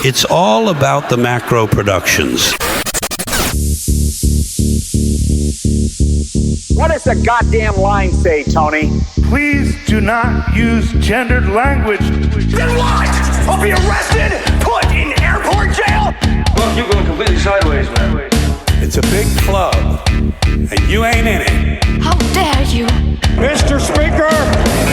It's all about the Macro Productions. What does the goddamn line say, Tony? Please do not use gendered language. Then what? I'll be arrested, put in airport jail? Look, you're going completely sideways, man. It's a big club, and you ain't in it. How dare you? Mr. Speaker,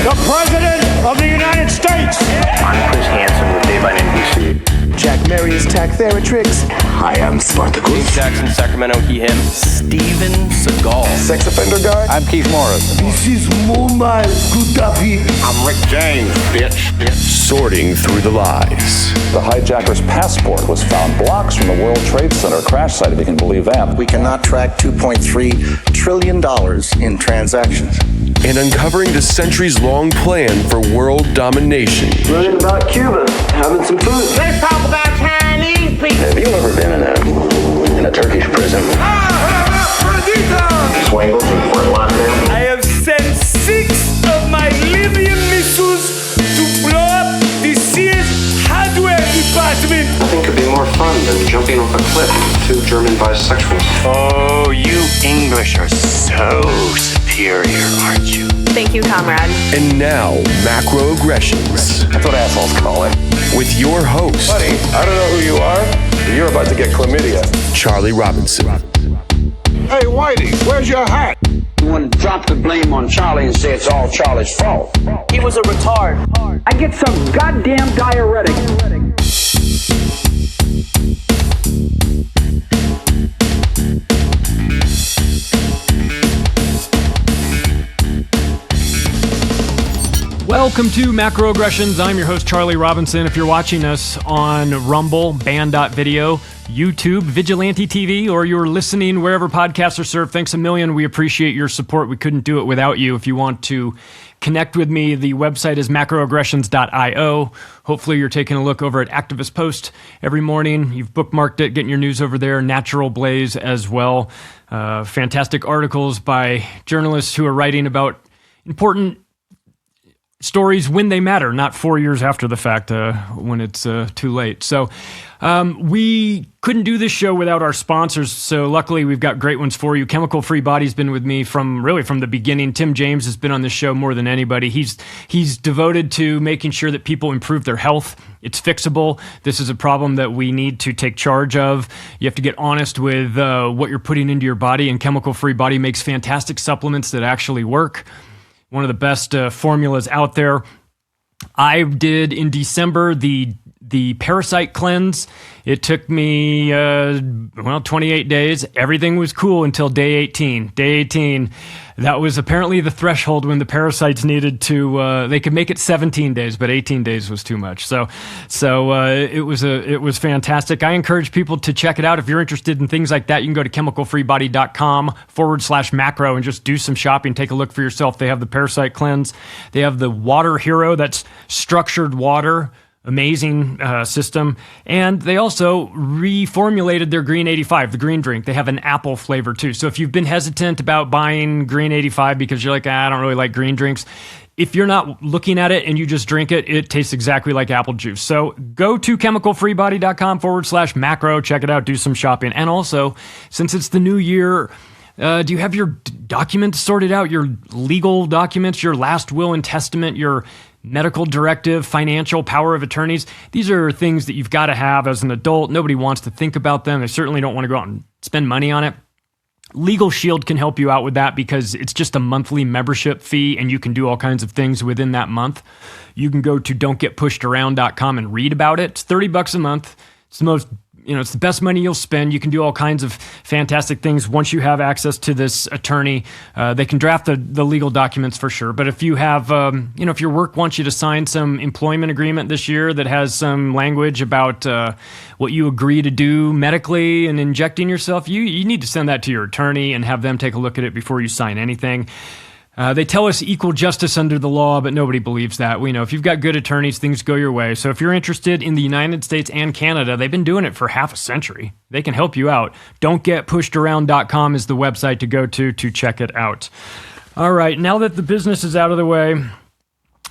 the President of the United States. I'm Chris Hansen with Dave on NBC. Jack Marius Tack-Theratrix. Hi, I'm Spartacus. Jackson, Sacramento, he, him. Steven Seagal. Sex offender guy. I'm Keith Morris. This is Muammar Gaddafi. I'm Rick James, bitch. Sorting through the lies. The hijacker's passport was found blocks from the World Trade Center crash site, if you can believe that. We cannot track $2.3 trillion in transactions. And uncovering the centuries-long plan for world domination. Learning about Cuba, having some food. Let's talk about Chinese people. Have you ever been in a Turkish prison? Swangles and Fort Lauderdale? I have sent 6 of my Libyan missiles to blow up the Sears hardware department. Nothing could be more fun than jumping off a cliff with 2 German bisexuals. Oh, you English are so superior, aren't you? Thank you, comrade. And now, Macroaggressions. That's what assholes call it. With your host, Buddy, I don't know who you are, but you're about to get chlamydia. Charlie Robinson. Hey, Whitey, where's your hat? You want to drop the blame on Charlie and say it's all Charlie's fault. He was a retard. I get some goddamn diuretic. Welcome to Macroaggressions. I'm your host, Charlie Robinson. If you're watching us on Rumble, Band.video, YouTube, Vigilante TV, or you're listening wherever podcasts are served, thanks a million. We appreciate your support. We couldn't do it without you. If you want to connect with me, the website is macroaggressions.io. Hopefully you're taking a look over at Activist Post every morning. You've bookmarked it, getting your news over there. Natural Blaze as well. Fantastic articles by journalists who are writing about important stories when they matter, not 4 years after the fact when it's too late. So we couldn't do this show without our sponsors, so luckily we've got great ones for you. Chemical Free Body's been with me from the beginning. Tim James has been on this show more than anybody. He's devoted to making sure that people improve their health. It's fixable. This is a problem that we need to take charge of. You have to get honest with what you're putting into your body, and Chemical Free Body makes fantastic supplements that actually work. One of the best formulas out there. I did in December the Parasite Cleanse. It took me 28 days. Everything was cool until day 18. Day 18, that was apparently the threshold when the parasites needed to. They could make it 17 days, but 18 days was too much. So it was fantastic. I encourage people to check it out. If you're interested in things like that, you can go to chemicalfreebody.com/macro and just do some shopping. Take a look for yourself. They have the Parasite Cleanse. They have the Water Hero. That's structured water. Amazing system. And they also reformulated their Green 85, the green drink. They have an apple flavor too. So if you've been hesitant about buying Green 85 because you're like, I don't really like green drinks, if you're not looking at it and you just drink it, it tastes exactly like apple juice. So go to chemicalfreebody.com/macro, check it out, do some shopping. And also, since it's the new year, do you have your documents sorted out, your legal documents, your last will and testament, your medical directive, financial power of attorneys? These are things that you've got to have as an adult. Nobody wants to think about them. They certainly don't want to go out and spend money on it. Legal Shield can help you out with that because it's just a monthly membership fee and you can do all kinds of things within that month. You can go to don'tgetpushedAround.com and read about it. It's $30 a month. It's the most it's the best money you'll spend. You can do all kinds of fantastic things once you have access to this attorney. They can draft the legal documents for sure. But if you have, if your work wants you to sign some employment agreement this year that has some language about what you agree to do medically and injecting yourself, you need to send that to your attorney and have them take a look at it before you sign anything. They tell us equal justice under the law, but nobody believes that. We know if you've got good attorneys, things go your way. So if you're interested in the United States and Canada, they've been doing it for half a century. They can help you out. Don'tGetPushedAround.com is the website to go to check it out. All right, now that the business is out of the way,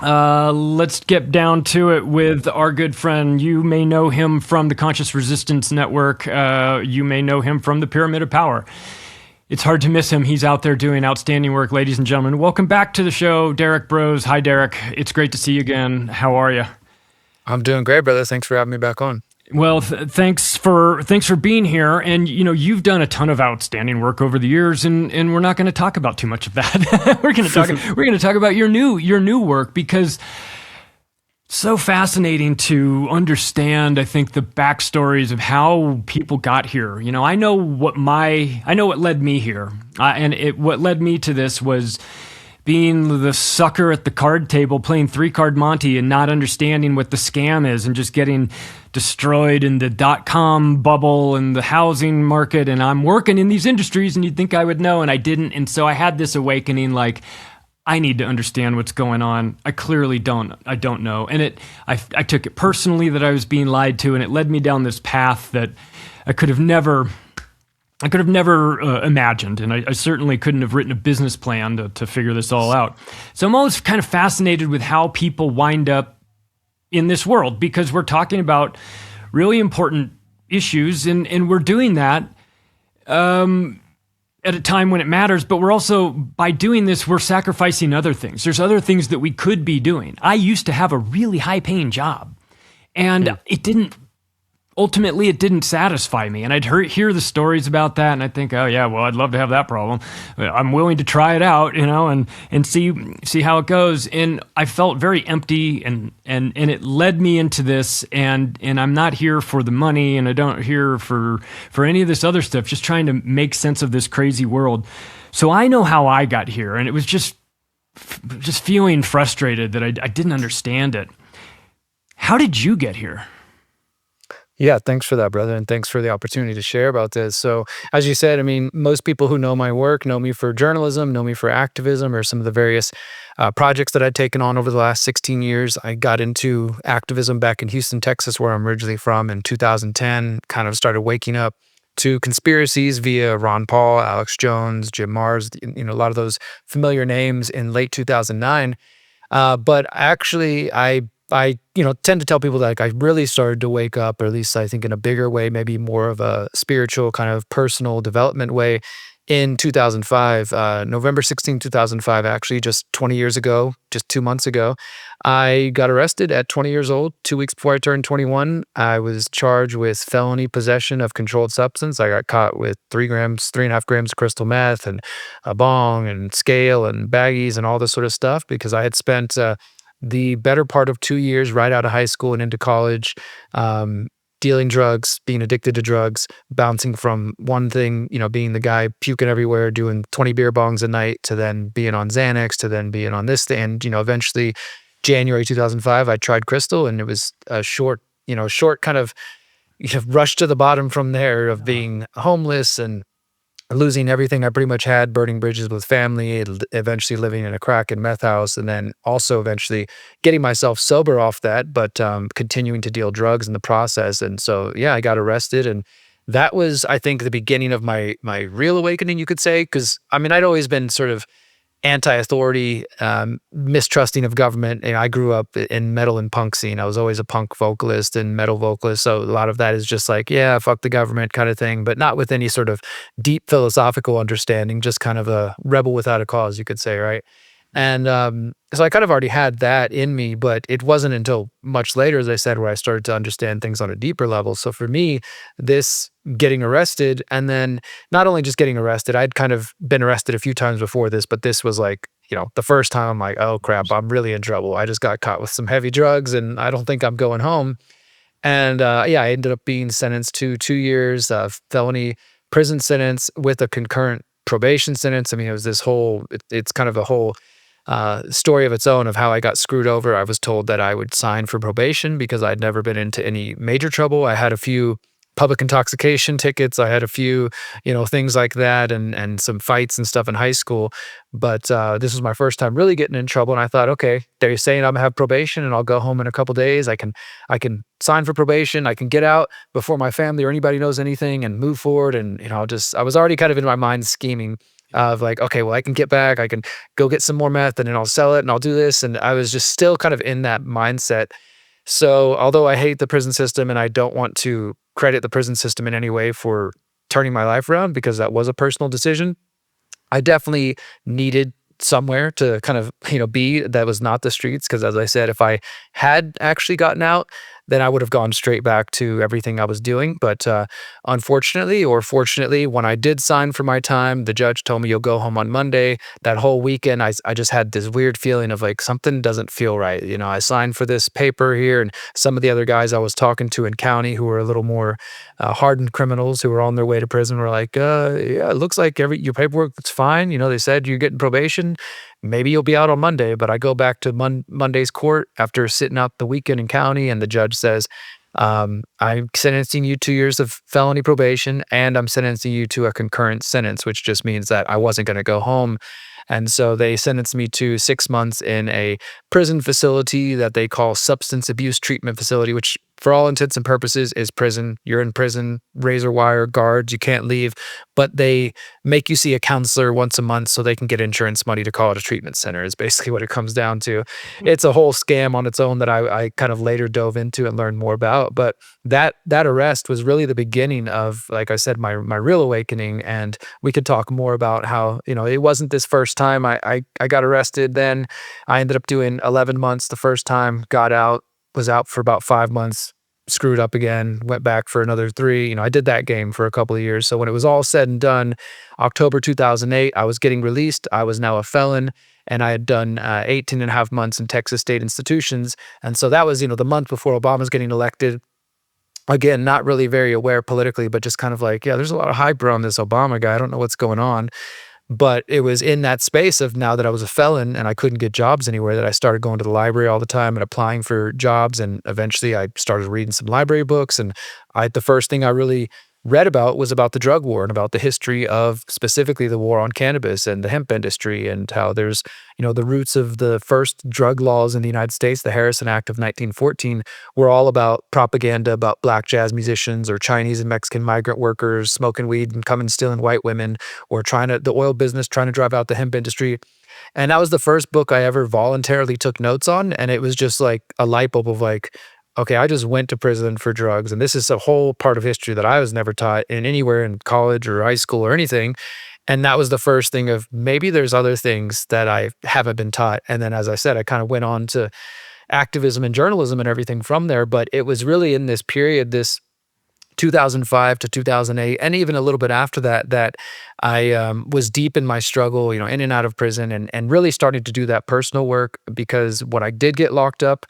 Let's get down to it with our good friend. You may know him from the Conscious Resistance Network. You may know him from the Pyramid of Power. It's hard to miss him. He's out there doing outstanding work, ladies and gentlemen. Welcome back to the show, Derrick Broze. Hi, Derrick. It's great to see you again. How are you? I'm doing great, brother. Thanks for having me back on. Well, thanks for being here. And you've done a ton of outstanding work over the years, and we're not going to talk about too much of that. we're going to talk about your new work, because it's so fascinating to understand, I think, the backstories of how people got here. I know what led me here, what led me to this was being the sucker at the card table playing 3-card Monte and not understanding what the scam is and just getting destroyed in the .com bubble and the housing market. And I'm working in these industries and you'd think I would know, and I didn't. And so I had this awakening, like, I need to understand what's going on. I clearly don't. I don't know. And I took it personally that I was being lied to, and it led me down this path that I could have never imagined, and I certainly couldn't have written a business plan to figure this all out. So I'm always kind of fascinated with how people wind up in this world, because we're talking about really important issues, and we're doing that at a time when it matters, but we're also, by doing this, we're sacrificing other things. There's other things that we could be doing. I used to have a really high-paying job, and it didn't satisfy me. And I'd hear the stories about that, and I'd think, oh yeah, well, I'd love to have that problem. I'm willing to try it out, and see how it goes. And I felt very empty, and it led me into this, and I'm not here for the money, and I don't here for any of this other stuff, just trying to make sense of this crazy world. So I know how I got here, and it was just feeling frustrated that I didn't understand it. How did you get here? Yeah, thanks for that, brother, and thanks for the opportunity to share about this. So, as you said, I mean, most people who know my work know me for journalism, know me for activism, or some of the various projects that I'd taken on over the last 16 years. I got into activism back in Houston, Texas, where I'm originally from, in 2010, kind of started waking up to conspiracies via Ron Paul, Alex Jones, Jim Mars, a lot of those familiar names in late 2009. But actually, I tend to tell people that, like, I really started to wake up, or at least I think in a bigger way, maybe more of a spiritual kind of personal development way, in 2005, November 16, 2005, actually, just 20 years ago, just 2 months ago. I got arrested at 20 years old, 2 weeks before I turned 21. I was charged with felony possession of controlled substance. I got caught with 3.5 grams of crystal meth, and a bong, and scale, and baggies, and all this sort of stuff, because I had spent the better part of 2 years right out of high school and into college, dealing drugs, being addicted to drugs, bouncing from one thing, being the guy puking everywhere, doing 20 beer bongs a night, to then being on Xanax, to then being on this thing. And, eventually January 2005, I tried crystal, and it was a short kind of rush to the bottom from there, of being homeless and losing everything I pretty much had, burning bridges with family, eventually living in a crack and meth house, and then also eventually getting myself sober off that, but continuing to deal drugs in the process. And so, yeah, I got arrested, and that was, I think, the beginning of my real awakening, you could say, because, I mean, I'd always been sort of anti-authority, mistrusting of government. I grew up in metal and punk scene. I was always a punk vocalist and metal vocalist. So a lot of that is just like, yeah, fuck the government kind of thing, but not with any sort of deep philosophical understanding, just kind of a rebel without a cause, you could say, right? And so I kind of already had that in me, but it wasn't until much later, as I said, where I started to understand things on a deeper level. So for me, this getting arrested, and then not only just getting arrested, I'd kind of been arrested a few times before this, but this was like, the first time I'm like, oh crap, I'm really in trouble. I just got caught with some heavy drugs, and I don't think I'm going home. And I ended up being sentenced to 2 years of felony prison sentence with a concurrent probation sentence. I mean, it was this whole, it's kind of a whole story of its own of how I got screwed over. I was told that I would sign for probation because I'd never been into any major trouble. I had a few public intoxication tickets. I had a few, things like that, and some fights and stuff in high school. But this was my first time really getting in trouble. And I thought, okay, they're saying I'm gonna have probation and I'll go home in a couple days. I can sign for probation. I can get out before my family or anybody knows anything and move forward. And, I was already kind of in my mind scheming of like, okay, well, I can get back, I can go get some more meth and then I'll sell it and I'll do this. And I was just still kind of in that mindset. So although I hate the prison system and I don't want to credit the prison system in any way for turning my life around, because that was a personal decision, I definitely needed somewhere to kind of, be that was not the streets. Because as I said, if I had actually gotten out, then I would have gone straight back to everything I was doing. But unfortunately or fortunately, when I did sign for my time, the judge told me you'll go home on Monday. That whole weekend, I just had this weird feeling of like something doesn't feel right. I signed for this paper here, and some of the other guys I was talking to in county who were a little more hardened criminals who were on their way to prison were like, yeah, it looks like your paperwork is fine. They said you're getting probation. Maybe you'll be out on Monday. But I go back to Monday's court after sitting out the weekend in county, and the judge says, I'm sentencing you 2 years of felony probation, and I'm sentencing you to a concurrent sentence, which just means that I wasn't going to go home. And so they sentenced me to 6 months in a prison facility that they call substance abuse treatment facility, which for all intents and purposes is prison. You're in prison, razor wire, guards, you can't leave, but they make you see a counselor once a month so they can get insurance money to call it a treatment center is basically what it comes down to. It's a whole scam on its own that I kind of later dove into and learned more about. But that arrest was really the beginning of, like I said, my real awakening. And we could talk more about how, it wasn't this first time I got arrested. Then I ended up doing 11 months the first time, got out, was out for about 5 months, screwed up again, went back for another 3. I did that game for a couple of years. So when it was all said and done, October 2008, I was getting released. I was now a felon, and I had done 18 and a half months in Texas state institutions. And so that was, the month before Obama's getting elected. Again, not really very aware politically, but just kind of like, yeah, there's a lot of hype around this Obama guy. I don't know what's going on. But it was in that space of now that I was a felon and I couldn't get jobs anywhere that I started going to the library all the time and applying for jobs. And eventually I started reading some library books. And the first thing I really read about was about the drug war and about the history of specifically the war on cannabis and the hemp industry, and how there's, the roots of the first drug laws in the United States, the Harrison Act of 1914, were all about propaganda about black jazz musicians or Chinese and Mexican migrant workers smoking weed and coming stealing white women, or the oil business trying to drive out the hemp industry. And that was the first book I ever voluntarily took notes on. And it was just like a light bulb of like, okay, I just went to prison for drugs. And this is a whole part of history that I was never taught in anywhere in college or high school or anything. And that was the first thing of maybe there's other things that I haven't been taught. And then, as I said, I kind of went on to activism and journalism and everything from there. But it was really in this period, this 2005 to 2008, and even a little bit after that, that I was deep in my struggle, in and out of prison, and really started to do that personal work. Because when I did get locked up,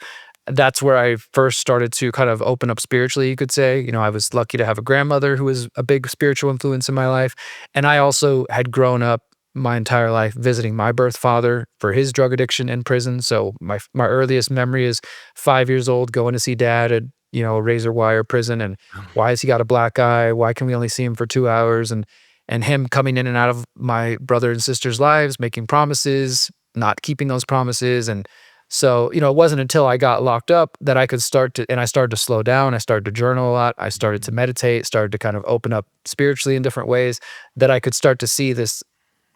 that's where I first started to kind of open up spiritually, you could say. I was lucky to have a grandmother who was a big spiritual influence in my life. And I also had grown up my entire life visiting my birth father for his drug addiction in prison. So my earliest memory is 5 years old, going to see dad at, a razor wire prison. And why has he got a black eye? Why can we only see him for 2 hours? And him coming in and out of my brother and sister's lives, making promises, not keeping those promises. And so, it wasn't until I got locked up that I could I started to slow down. I started to journal a lot. I started to meditate, started to kind of open up spiritually in different ways, that I could start to see this,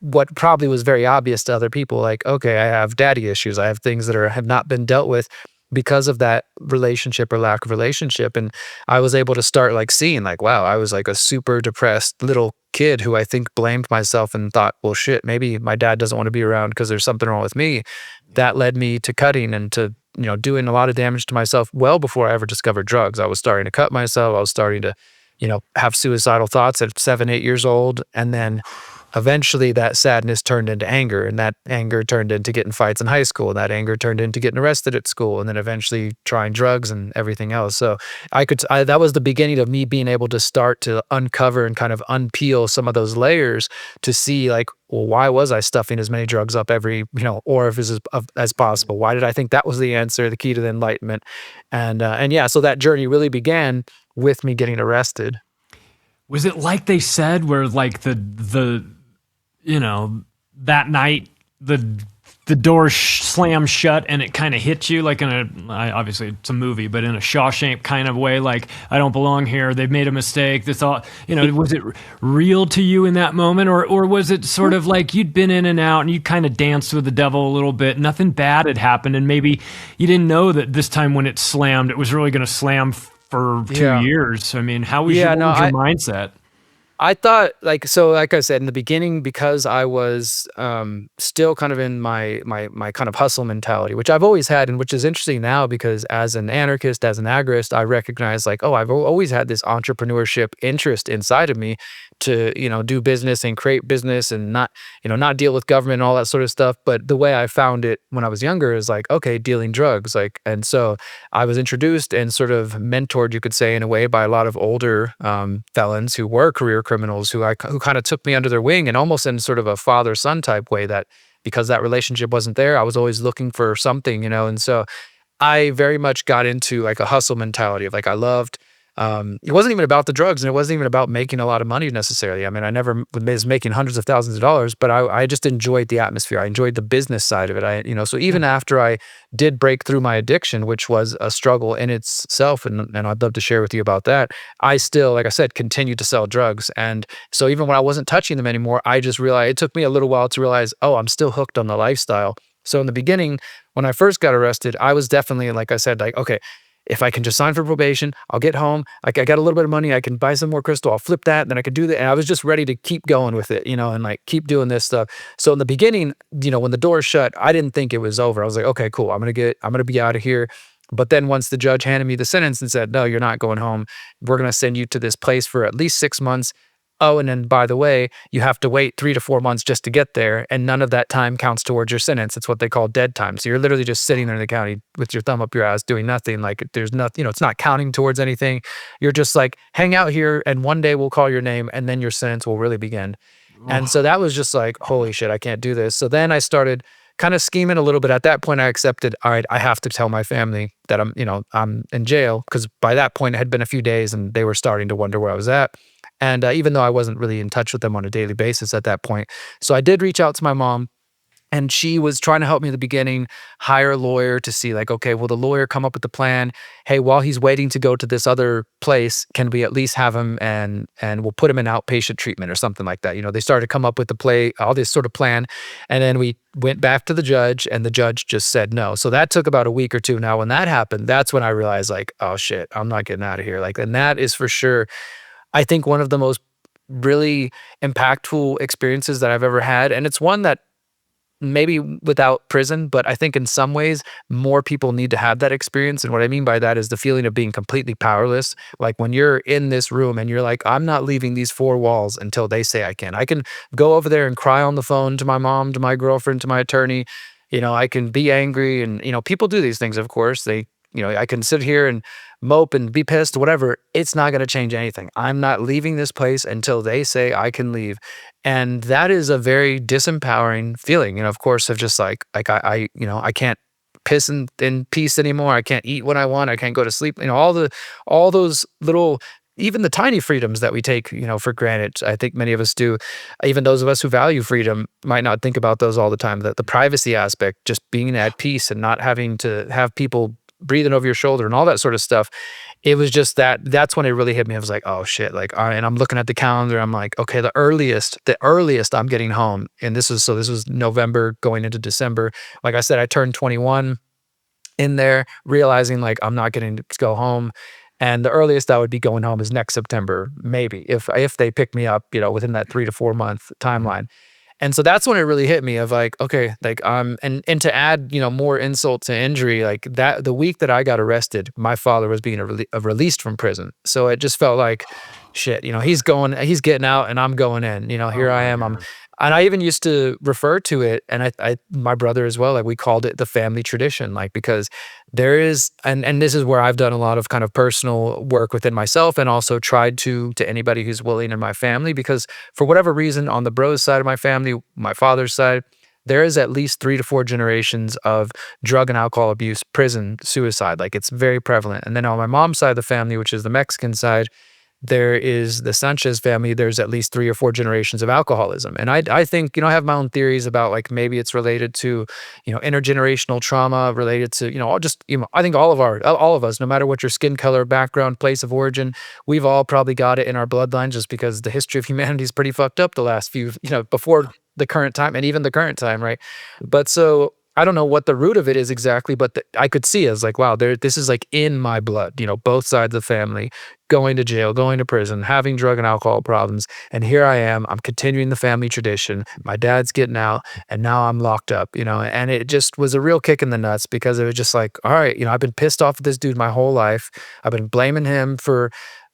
what probably was very obvious to other people, like, okay, I have daddy issues. I have things that have not been dealt with because of that relationship or lack of relationship. And I was able to start like seeing like, wow, I was like a super depressed little kid who I think blamed myself and thought, well, shit, maybe my dad doesn't want to be around because there's something wrong with me. That led me to cutting and to, doing a lot of damage to myself well before I ever discovered drugs. I was starting to cut myself. I was starting to, have suicidal thoughts at 7, 8 years old. And then eventually that sadness turned into anger, and that anger turned into getting fights in high school, and that anger turned into getting arrested at school, and then eventually trying drugs and everything else. So that was the beginning of me being able to start to uncover and kind of unpeel some of those layers to see like, well, why was I stuffing as many drugs up every, orifice as possible? Why did I think that was the answer, the key to the enlightenment? And yeah, so that journey really began with me getting arrested. Was it like they said, where like the that night the the door slams shut and it kind of hits you like obviously it's a movie, but in a Shawshank kind of way, like, I don't belong here. They've made a mistake. This all, was it real to you in that moment? Or was it sort of like you'd been in and out and you kind of danced with the devil a little bit? Nothing bad had happened. And maybe you didn't know that this time when it slammed, it was really going to slam for 2 years. I mean, what was your mindset? I thought, like I said in the beginning, because I was still kind of in my kind of hustle mentality, which I've always had, and which is interesting now because as an anarchist, as an agorist, I recognize like, oh, I've always had this entrepreneurship interest inside of me to, do business and create business and not deal with government and all that sort of stuff. But the way I found it when I was younger is like, okay, dealing drugs, and so I was introduced and sort of mentored, you could say, in a way, by a lot of older felons who were career criminals who kind of took me under their wing and almost in sort of a father-son type way, that because that relationship wasn't there, I was always looking for something, and so I very much got into like a hustle mentality of like, I loved, it wasn't even about the drugs and it wasn't even about making a lot of money necessarily. I mean, I never was making hundreds of thousands of dollars, but I just enjoyed the atmosphere. I enjoyed the business side of it. So even after I did break through my addiction, which was a struggle in itself, and I'd love to share with you about that, I still, like I said, continued to sell drugs. And so even when I wasn't touching them anymore, I just realized, it took me a little while to realize, oh, I'm still hooked on the lifestyle. So in the beginning, when I first got arrested, I was definitely, like I said, like, okay, if I can just sign for probation, I'll get home. Like, I got a little bit of money. I can buy some more crystal. I'll flip that. And then I could do that. And I was just ready to keep going with it, and like keep doing this stuff. So in the beginning, when the door shut, I didn't think it was over. I was like, okay, cool. I'm going to be out of here. But then once the judge handed me the sentence and said, no, you're not going home. We're going to send you to this place for at least 6 months. Oh, and then by the way, you have to wait 3 to 4 months just to get there. And none of that time counts towards your sentence. It's what they call dead time. So you're literally just sitting there in the county with your thumb up your ass doing nothing. Like there's nothing, it's not counting towards anything. You're just like, hang out here and one day we'll call your name and then your sentence will really begin. And so that was just like, holy shit, I can't do this. So then I started kind of scheming a little bit. At that point, I accepted, all right, I have to tell my family that I'm in jail, because by that point it had been a few days and they were starting to wonder where I was at. And even though I wasn't really in touch with them on a daily basis at that point. So I did reach out to my mom, and she was trying to help me in the beginning, hire a lawyer to see like, okay, will the lawyer come up with the plan? Hey, while he's waiting to go to this other place, can we at least have him and we'll put him in outpatient treatment or something like that? They started to come up with all this sort of plan. And then we went back to the judge and the judge just said no. So that took about a week or two. Now, when that happened, that's when I realized like, oh shit, I'm not getting out of here. Like, and that is for sure, I think, one of the most really impactful experiences that I've ever had. And it's one that maybe without prison, but I think in some ways more people need to have that experience. And what I mean by that is the feeling of being completely powerless. Like when you're in this room and you're like, I'm not leaving these 4 walls until they say I can. I can go over there and cry on the phone to my mom, to my girlfriend, to my attorney. I can be angry, and people do these things, of course. I can sit here and mope and be pissed, whatever. It's not going to change anything. I'm not leaving this place until they say I can leave. And that is a very disempowering feeling, of course, of just like I can't piss in peace anymore. I can't eat when I want. I can't go to sleep. All those little, even the tiny freedoms that we take, for granted. I think many of us do. Even those of us who value freedom might not think about those all the time. That the privacy aspect, just being at peace and not having to have people breathing over your shoulder and all that sort of stuff. It was just that's when it really hit me. I was like, oh shit. Like, and I'm looking at the calendar. I'm like, okay, the earliest I'm getting home. And this was November going into December. Like I said, I turned 21 in there, realizing like I'm not getting to go home. And the earliest I would be going home is next September, maybe, if they pick me up, within that 3 to 4 month timeline. And so that's when it really hit me of like, okay, like, and to add, more insult to injury, like that, the week that I got arrested, my father was being released from prison. So it just felt like, shit, he's getting out and I'm going in, here I am. And I even used to refer to it, and my brother as well, like we called it the family tradition, like, because there is, and this is where I've done a lot of kind of personal work within myself, and also tried to anybody who's willing in my family, because for whatever reason, on the Broze side of my family, my father's side, there is at least 3 to 4 generations of drug and alcohol abuse, prison, suicide. Like, it's very prevalent. And then on my mom's side of the family, which is the Mexican side, there is the Sanchez family, there's at least 3 or 4 generations of alcoholism. And I think, I have my own theories about like maybe it's related to, intergenerational trauma, related to, just, I think all of us, no matter what your skin color, background, place of origin, we've all probably got it in our bloodline just because the history of humanity is pretty fucked up the last few, before the current time and even the current time, right? But so I don't know what the root of it is exactly, but I could see as like, wow, this is like in my blood, both sides of the family, going to jail, going to prison, having drug and alcohol problems. And here I am, I'm continuing the family tradition. My dad's getting out and now I'm locked up, and it just was a real kick in the nuts because it was just like, all right, I've been pissed off at this dude my whole life. I've been blaming him for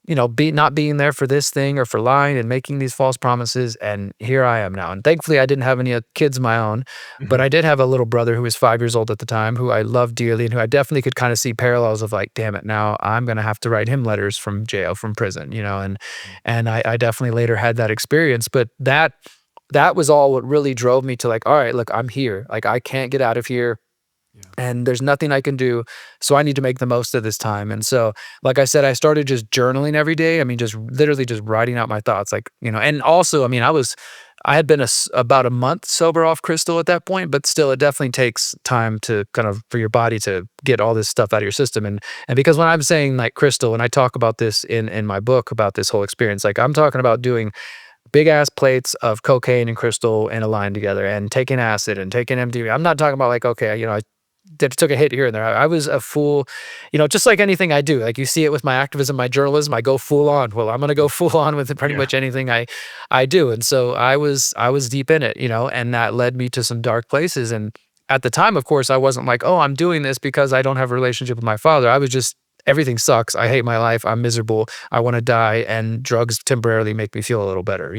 not being there for this thing or for lying and making these false promises. And here I am now. And thankfully, I didn't have any kids of my own, but I did have a little brother who was 5 years old at the time, who I loved dearly and who I definitely could kind of see parallels of like, damn it, now I'm going to have to write him letters from jail, from prison, and I definitely later had that experience. But that was all what really drove me to like, all right, look, I'm here. Like, I can't get out of here. And there's nothing I can do. So I need to make the most of this time. And so, like I said, I started just journaling every day. I mean, just literally just writing out my thoughts, like, and also, I mean, I had been about a month sober off crystal at that point, but still it definitely takes time to kind of, for your body to get all this stuff out of your system. And because when I'm saying like crystal, and I talk about this in my book about this whole experience, like I'm talking about doing big ass plates of cocaine and crystal in a line together and taking acid and taking MDMA. I'm not talking about like, okay, I took a hit here and there. I was a fool, just like anything I do. Like you see it with my activism, my journalism, I go full on. Well, I'm going to go full on with pretty much anything I do. And so I was deep in it, and that led me to some dark places. And at the time, of course, I wasn't like, oh, I'm doing this because I don't have a relationship with my father. I was just, everything sucks. I hate my life. I'm miserable. I want to die. And drugs temporarily make me feel a little better,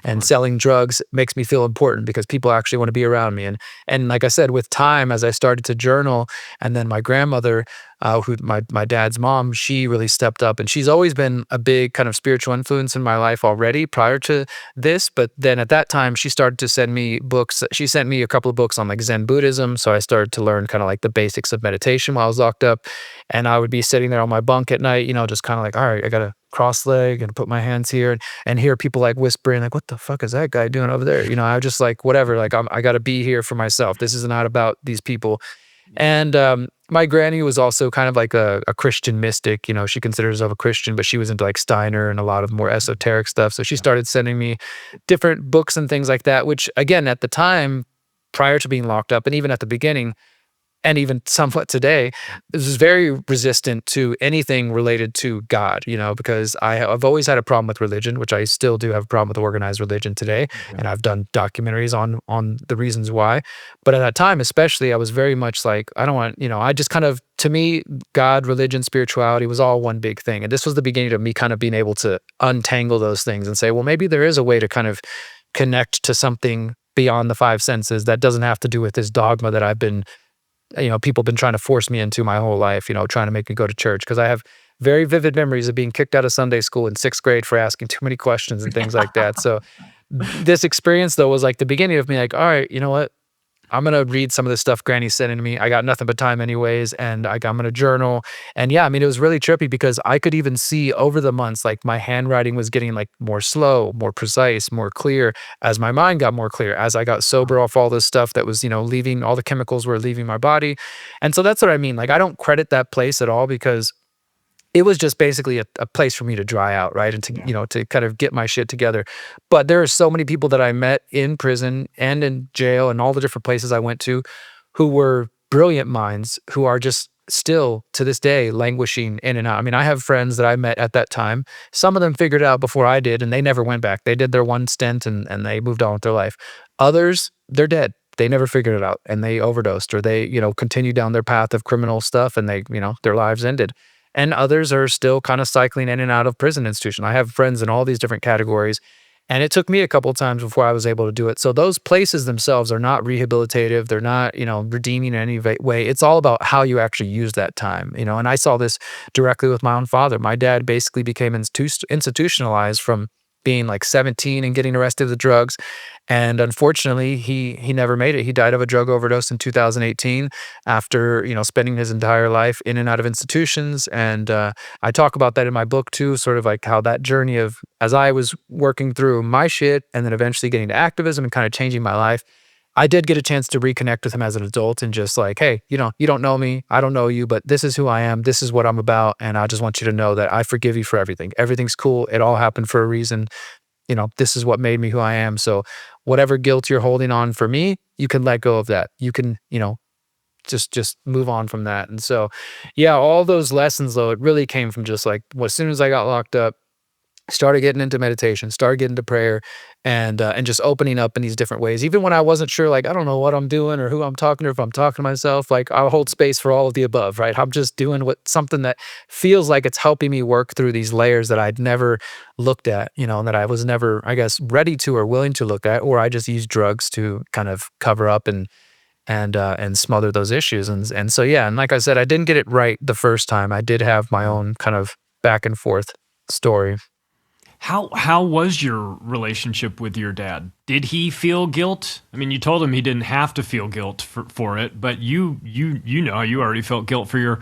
and selling drugs makes me feel important because people actually want to be around me. And like I said, with time, as I started to journal, and then my grandmother, who my dad's mom, she really stepped up, and she's always been a big kind of spiritual influence in my life already prior to this. But then at that time, she started to send me books. She sent me a couple of books on like Zen Buddhism. So I started to learn kind of like the basics of meditation while I was locked up. And I would be sitting there on my bunk at night, just kind of like, all right, I got to cross leg and put my hands here and hear people like whispering, like, what the fuck is that guy doing over there? I was just like, whatever, like I got to be here for myself. This is not about these people. And my granny was also kind of like a Christian mystic. She considered herself a Christian, but she was into like Steiner and a lot of more esoteric stuff. So she started sending me different books and things like that, which again, at the time, prior to being locked up, and even at the beginning, and even somewhat today, this is very resistant to anything related to God, because I've always had a problem with religion, which I still do have a problem with organized religion today. And I've done documentaries on the reasons why. But at that time, especially, I was very much like, I don't want, I just kind of, to me, God, religion, spirituality was all one big thing. And this was the beginning of me kind of being able to untangle those things and say, well, maybe there is a way to kind of connect to something beyond the five senses that doesn't have to do with this dogma that I've been, people have been trying to force me into my whole life, trying to make me go to church. Because I have very vivid memories of being kicked out of Sunday school in 6th grade for asking too many questions and things like that. So this experience, though, was like the beginning of me like, all right, you know what? I'm going to read some of the stuff Granny's sending to me. I got nothing but time anyways. And I'm going to journal. And yeah, I mean, it was really trippy because I could even see over the months, like my handwriting was getting like more slow, more precise, more clear as my mind got more clear, as I got sober off all this stuff that was, leaving, all the chemicals were leaving my body. And so that's what I mean. Like, I don't credit that place at all because it was just basically a place for me to dry out, right? And to, to kind of get my shit together. But there are so many people that I met in prison and in jail and all the different places I went to who were brilliant minds who are just still to this day languishing in and out. I mean, I have friends that I met at that time. Some of them figured it out before I did and they never went back. They did their one stint and they moved on with their life. Others, they're dead. They never figured it out and they overdosed or they, continued down their path of criminal stuff and they, their lives ended. And others are still kind of cycling in and out of prison institution. I have friends in all these different categories. And it took me a couple of times before I was able to do it. So those places themselves are not rehabilitative. They're not, redeeming in any way. It's all about how you actually use that time, and I saw this directly with my own father. My dad basically became institutionalized from being like 17 and getting arrested with drugs. And unfortunately, he never made it. He died of a drug overdose in 2018 after, spending his entire life in and out of institutions. And I talk about that in my book too, sort of like how that journey of, as I was working through my shit and then eventually getting to activism and kind of changing my life, I did get a chance to reconnect with him as an adult and just like, hey, you don't know me, I don't know you, but this is who I am, this is what I'm about, and I just want you to know that I forgive you for everything. Everything's cool. It all happened for a reason. This is what made me who I am. So whatever guilt you're holding on for me, you can let go of that. You can, just move on from that. And so, yeah, all those lessons though, it really came from just like, as soon as I got locked up, started getting into meditation, started getting into prayer, and just opening up in these different ways. Even when I wasn't sure, like, I don't know what I'm doing or who I'm talking to, if I'm talking to myself, like I'll hold space for all of the above, right? I'm just doing something that feels like it's helping me work through these layers that I'd never looked at, and that I was never, I guess, ready to or willing to look at, or I just use drugs to kind of cover up and smother those issues. And so, yeah, and like I said, I didn't get it right the first time. I did have my own kind of back and forth story. How was your relationship with your dad? Did he feel guilt? I mean, you told him he didn't have to feel guilt for it, but you already felt guilt for your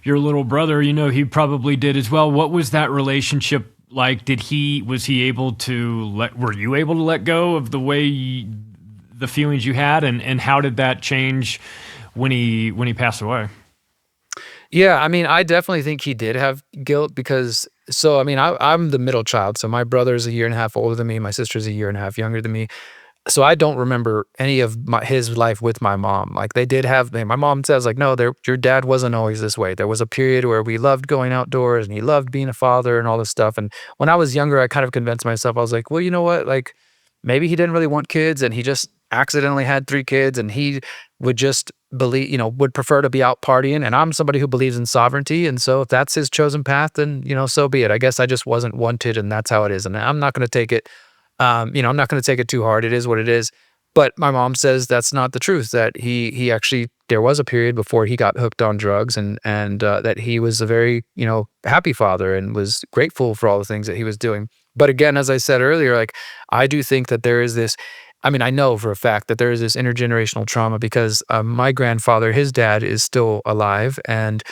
little brother. He probably did as well. What was that relationship like? Were you able to let go of the feelings you had, and how did that change when he passed away? Yeah, I mean, I definitely think he did have guilt because, so, I mean, I'm the middle child. So my brother's a year and a half older than me. My sister's a year and a half younger than me. So I don't remember any of his life with my mom. Like they did have, my mom says like, no, your dad wasn't always this way. There was a period where we loved going outdoors and he loved being a father and all this stuff. And when I was younger, I kind of convinced myself, I was like, well, you know what? Like maybe he didn't really want kids and he just accidentally had 3 kids and he would just believe, would prefer to be out partying. And I'm somebody who believes in sovereignty. And so if that's his chosen path, then, so be it. I guess I just wasn't wanted and that's how it is. And I'm not going to take it, I'm not going to take it too hard. It is what it is. But my mom says that's not the truth, that he actually, there was a period before he got hooked on drugs and that he was a very, happy father and was grateful for all the things that he was doing. But again, as I said earlier, like I do think that there is this, I know for a fact that there is this intergenerational trauma because my grandfather, his dad is still alive and,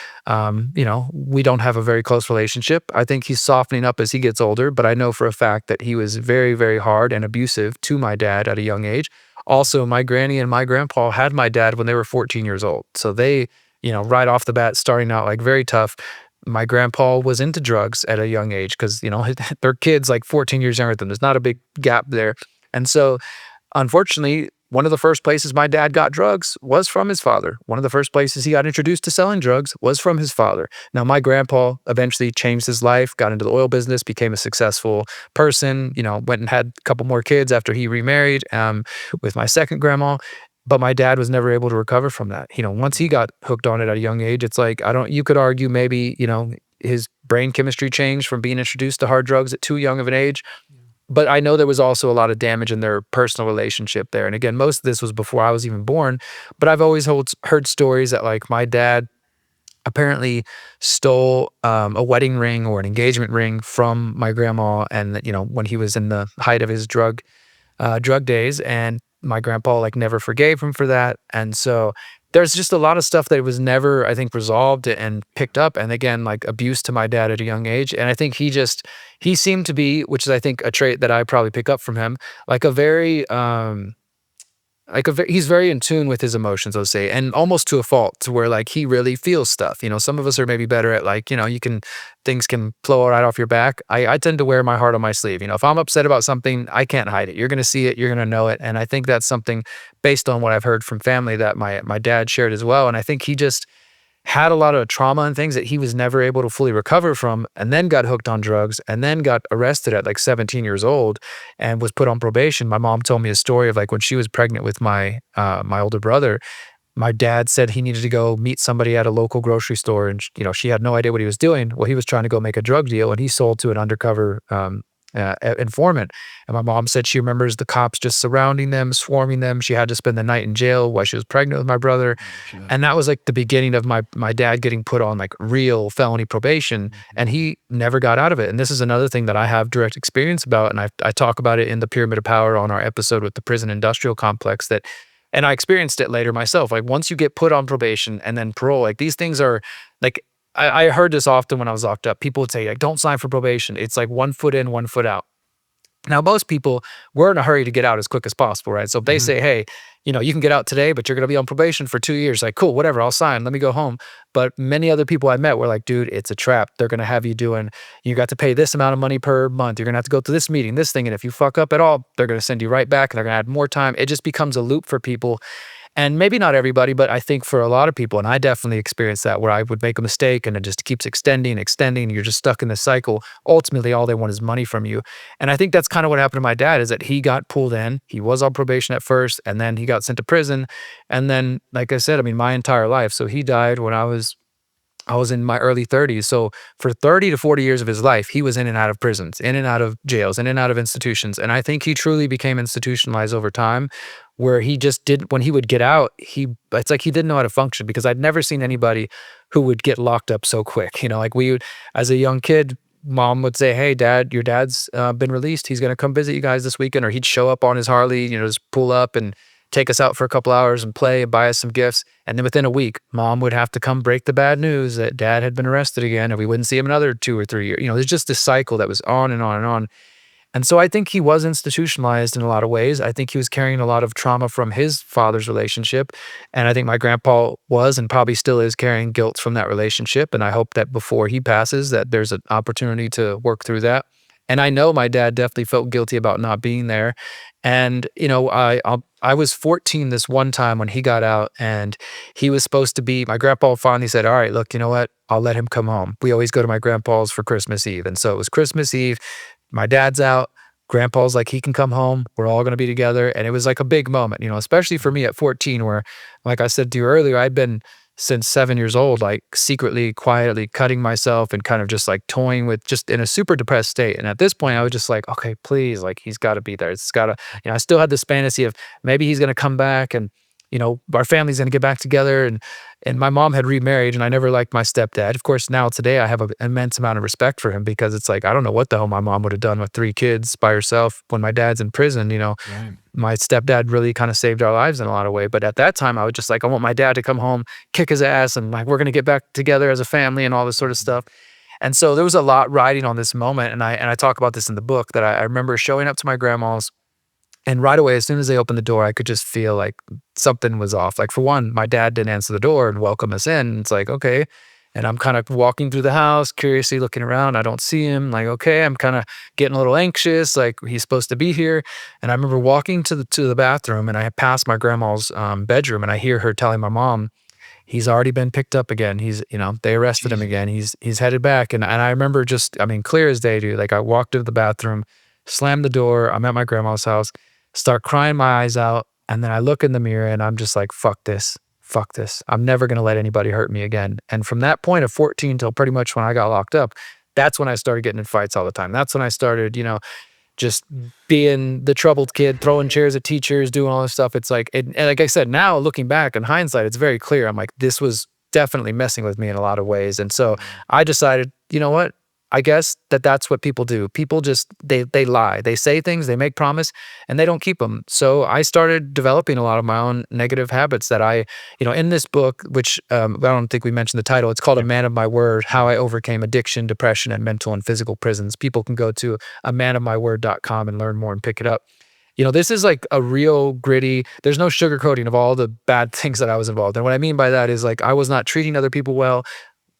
we don't have a very close relationship. I think he's softening up as he gets older, but I know for a fact that he was very, very hard and abusive to my dad at a young age. Also, my granny and my grandpa had my dad when they were 14 years old. So they, right off the bat, starting out like very tough. My grandpa was into drugs at a young age because, their kids like 14 years younger than them. There's not a big gap there. And so, unfortunately, one of the first places my dad got drugs was from his father. One of the first places he got introduced to selling drugs was from his father. Now, my grandpa eventually changed his life, got into the oil business, became a successful person, went and had a couple more kids after he remarried with my second grandma. But my dad was never able to recover from that. Once he got hooked on it at a young age, it's like, you could argue maybe, his brain chemistry changed from being introduced to hard drugs at too young of an age. But I know there was also a lot of damage in their personal relationship there. And again, most of this was before I was even born. But I've always heard stories that like my dad apparently stole a wedding ring or an engagement ring from my grandma. And when he was in the height of his drug days, and my grandpa like never forgave him for that. And so there's just a lot of stuff that was never, I think, resolved and picked up. And again, like abuse to my dad at a young age. And I think he seemed to be, which is I think a trait that I probably pick up from him, like a very, he's very in tune with his emotions, let's say, and almost to a fault, to where like he really feels stuff. Some of us are maybe better at like, things can flow right off your back. I tend to wear my heart on my sleeve. If I'm upset about something, I can't hide it. You're going to see it. You're going to know it. And I think that's something based on what I've heard from family that my dad shared as well. And I think he just had a lot of trauma and things that he was never able to fully recover from, and then got hooked on drugs and then got arrested at like 17 years old and was put on probation. My mom told me a story of like when she was pregnant with my older brother, my dad said he needed to go meet somebody at a local grocery store and she had no idea what he was doing. Well, he was trying to go make a drug deal and he sold to an undercover informant. And my mom said she remembers the cops just surrounding them, swarming them. She had to spend the night in jail while she was pregnant with my brother. And that was like the beginning of my dad getting put on like real felony probation, and he never got out of it. And this is another thing that I have direct experience about, and I talk about it in the Pyramid of Power on our episode with the prison industrial complex, that and I experienced it later myself. Like once you get put on probation and then parole, like these things are like, I heard this often when I was locked up. People would say, like, don't sign for probation. It's like 1 foot in, 1 foot out. Now, most people, we're in a hurry to get out as quick as possible, right? So if they say, hey, you can get out today, but you're going to be on probation for 2 years. Like, cool, whatever, I'll sign. Let me go home. But many other people I met were like, dude, it's a trap. They're going to have you you got to pay this amount of money per month. You're going to have to go to this meeting, this thing. And if you fuck up at all, they're going to send you right back and they're going to add more time. It just becomes a loop for people. And maybe not everybody, but I think for a lot of people, and I definitely experienced that, where I would make a mistake and it just keeps extending. You're just stuck in this cycle. Ultimately, all they want is money from you. And I think that's kind of what happened to my dad, is that he got pulled in. He was on probation at first, and then he got sent to prison. And then, like I said, my entire life. So he died when I was in my early 30s. So for 30 to 40 years of his life, he was in and out of prisons, in and out of jails, in and out of institutions. And I think he truly became institutionalized over time, where he just didn't, when he would get out, it's like he didn't know how to function, because I'd never seen anybody who would get locked up so quick. Like we would, as a young kid, mom would say, hey, dad, your dad's been released. He's going to come visit you guys this weekend. Or he'd show up on his Harley, just pull up and take us out for a couple hours and play and buy us some gifts. And then within a week, mom would have to come break the bad news that dad had been arrested again, and we wouldn't see him another 2 or 3 years. There's just this cycle that was on and on and on. And so I think he was institutionalized in a lot of ways. I think he was carrying a lot of trauma from his father's relationship. And I think my grandpa was, and probably still is, carrying guilt from that relationship. And I hope that before he passes, that there's an opportunity to work through that. And I know my dad definitely felt guilty about not being there. And, I was 14 this one time when he got out, and he was supposed to be, my grandpa finally said, all right, look, you know what? I'll let him come home. We always go to my grandpa's for Christmas Eve. And so it was Christmas Eve. My dad's out. Grandpa's like, he can come home. We're all going to be together. And it was like a big moment, especially for me at 14, where, like I said to you earlier, I'd been since 7 years old, like secretly, quietly cutting myself and kind of just like toying with, just in a super depressed state. And at this point, I was just like, okay, please, like he's got to be there. It's got to, I still had this fantasy of maybe he's going to come back, and our family's going to get back together. And my mom had remarried, and I never liked my stepdad. Of course, now today I have an immense amount of respect for him, because it's like, I don't know what the hell my mom would have done with 3 kids by herself when my dad's in prison. Right. My stepdad really kind of saved our lives in a lot of ways. But at that time, I was just like, I want my dad to come home, kick his ass, and like, we're going to get back together as a family and all this sort of stuff. And so there was a lot riding on this moment. And I talk about this in the book, that I remember showing up to my grandma's, and right away, as soon as they opened the door, I could just feel like something was off. Like, for one, my dad didn't answer the door and welcome us in. It's like, okay. And I'm kind of walking through the house, curiously looking around. I don't see him. Like, okay, I'm kind of getting a little anxious. Like, he's supposed to be here. And I remember walking to the bathroom, and I passed my grandma's bedroom, and I hear her telling my mom, he's already been picked up again. He's, they arrested him again. He's headed back. And I remember just, clear as day, dude. Like, I walked into the bathroom, slammed the door. I'm at my grandma's house, start crying my eyes out. And then I look in the mirror, and I'm just like, fuck this. I'm never going to let anybody hurt me again. And from that point of 14 till pretty much when I got locked up, that's when I started getting in fights all the time. That's when I started, just being the troubled kid, throwing chairs at teachers, doing all this stuff. It's like, and like I said, now looking back in hindsight, it's very clear. I'm like, this was definitely messing with me in a lot of ways. And so I decided, you know what? I guess that's what people do. People just, they lie. They say things, they make promise, and they don't keep them. So I started developing a lot of my own negative habits that I, in this book, which I don't think we mentioned the title, it's called A Man of My Word, How I Overcame Addiction, Depression, and Mental and Physical Prisons. People can go to amanofmyword.com and learn more and pick it up. This is like a real gritty, there's no sugarcoating of all the bad things that I was involved in. What I mean by that is, like, I was not treating other people well.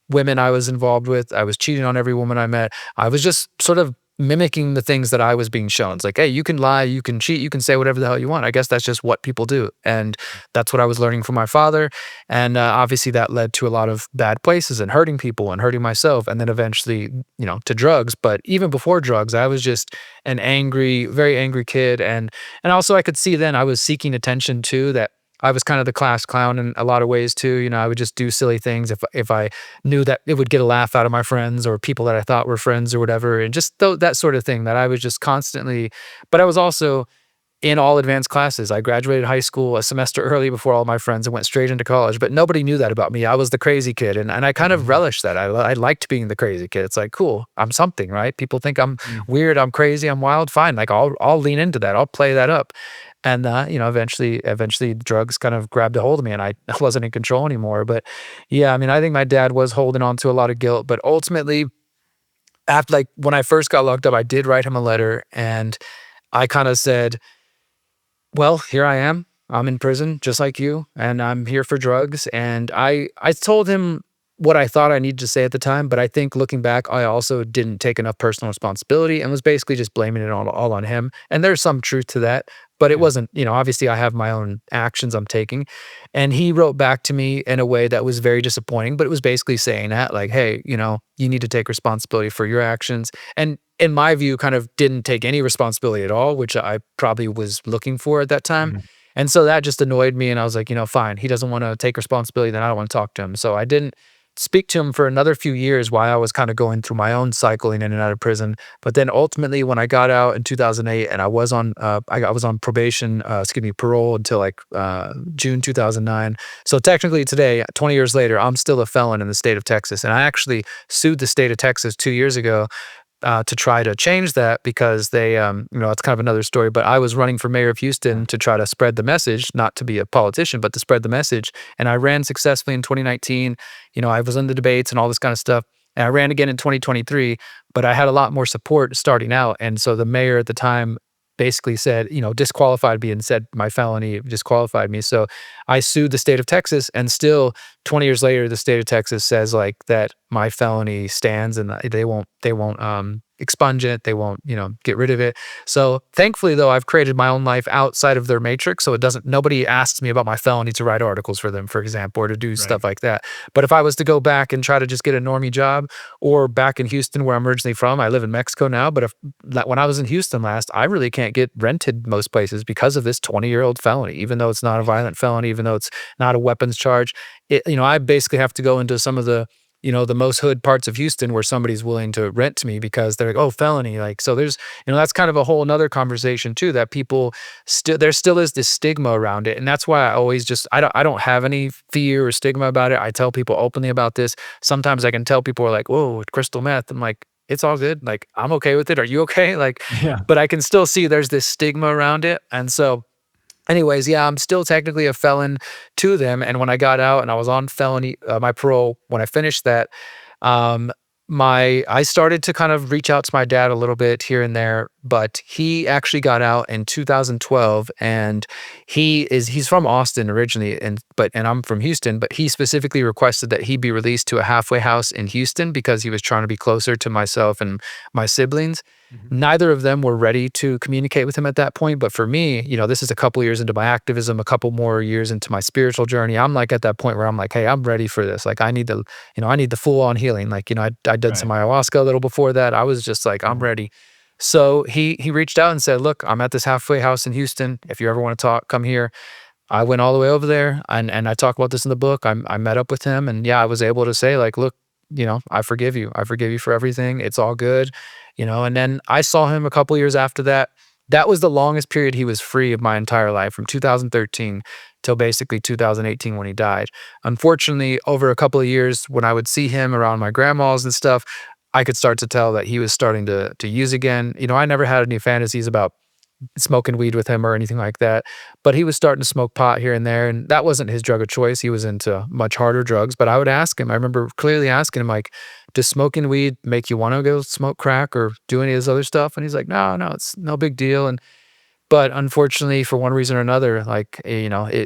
Women I was involved with, I was cheating on every woman I met. I was just sort of mimicking the things that I was being shown. It's like, hey, you can lie, you can cheat, you can say whatever the hell you want. I guess that's just what people do. And that's what I was learning from my father. And obviously that led to a lot of bad places and hurting people and hurting myself. And then eventually, to drugs. But even before drugs, I was just an angry, very angry kid. And also I could see then I was seeking attention too, that I was kind of the class clown in a lot of ways too. I would just do silly things if I knew that it would get a laugh out of my friends or people that I thought were friends or whatever, and just that sort of thing that I was just constantly. But I was also in all advanced classes. I graduated high school a semester early before all my friends and went straight into college, but nobody knew that about me. I was the crazy kid, and I kind of relished that. I liked being the crazy kid. It's like, cool, I'm something, right? People think I'm weird, I'm crazy, I'm wild. Fine, like I'll lean into that. I'll play that up. And eventually drugs kind of grabbed a hold of me and I wasn't in control anymore. But yeah, I mean, I think my dad was holding on to a lot of guilt, but ultimately after, like, when I first got locked up, I did write him a letter and I kind of said, well, here I am. I'm in prison just like you, and I'm here for drugs. And I told him what I thought I needed to say at the time, but I think looking back, I also didn't take enough personal responsibility and was basically just blaming it all on him. And there's some truth to that, but it wasn't, obviously I have my own actions I'm taking. And he wrote back to me in a way that was very disappointing, but it was basically saying that, like, hey, you need to take responsibility for your actions. And in my view, kind of didn't take any responsibility at all, which I probably was looking for at that time. And so that just annoyed me. And I was like, fine, he doesn't want to take responsibility, then I don't want to talk to him. So I didn't speak to him for another few years while I was kind of going through my own cycling in and out of prison. But then ultimately, when I got out in 2008, and I was on probation, parole until like June 2009. So technically today, 20 years later, I'm still a felon in the state of Texas. And I actually sued the state of Texas 2 years ago to try to change that because they, it's kind of another story, but I was running for mayor of Houston to try to spread the message, not to be a politician, but to spread the message. And I ran successfully in 2019. I was in the debates and all this kind of stuff. And I ran again in 2023, but I had a lot more support starting out. And so the mayor at the time basically said, disqualified me and said my felony disqualified me. So I sued the state of Texas, and still 20 years later, the state of Texas says like that my felony stands and they won't expunge it. They won't, get rid of it. So thankfully though, I've created my own life outside of their matrix. So nobody asks me about my felony to write articles for them, for example, or to do stuff like that. But if I was to go back and try to just get a normie job, or back in Houston where I'm originally from, I live in Mexico now, but when I was in Houston last, I really can't get rented most places because of this 20-year-old felony, even though it's not a violent felony, even though it's not a weapons charge. I basically have to go into some of the the most hood parts of Houston where somebody's willing to rent to me because they're like, oh, felony. Like, so there's, that's kind of a whole nother conversation too, that people there still is this stigma around it. And that's why I always I don't have any fear or stigma about it. I tell people openly about this. Sometimes I can tell people are like, whoa, crystal meth. I'm like, it's all good. Like, I'm okay with it. Are you okay? Like, but I can still see there's this stigma around it. And so anyways, yeah, I'm still technically a felon to them. And when I got out and I was on my parole, when I finished that, I started to kind of reach out to my dad a little bit here and there, but he actually got out in 2012, and he's from Austin originally, and I'm from Houston, but he specifically requested that he be released to a halfway house in Houston because he was trying to be closer to myself and my siblings. Neither of them were ready to communicate with him at that point. But for me, this is a couple years into my activism, a couple more years into my spiritual journey. I'm like at that point where I'm like, hey, I'm ready for this. Like, I need the full on healing. Like, I did some ayahuasca a little before that. I was just like, I'm ready. So he reached out and said, look, I'm at this halfway house in Houston. If you ever want to talk, come here. I went all the way over there, and I talk about this in the book. I met up with him, and yeah, I was able to say like, look, I forgive you. I forgive you for everything. It's all good. And then I saw him a couple years after that. That was the longest period he was free of my entire life, from 2013 till basically 2018 when he died. Unfortunately, over a couple of years, when I would see him around my grandma's and stuff, I could start to tell that he was starting to use again. I never had any fantasies about smoking weed with him or anything like that, but he was starting to smoke pot here and there, and that wasn't his drug of choice. He was into much harder drugs, but I would ask him, I remember clearly asking him, like, does smoking weed make you want to go smoke crack or do any of this other stuff? And he's like, no, it's no big deal. But unfortunately, for one reason or another, like,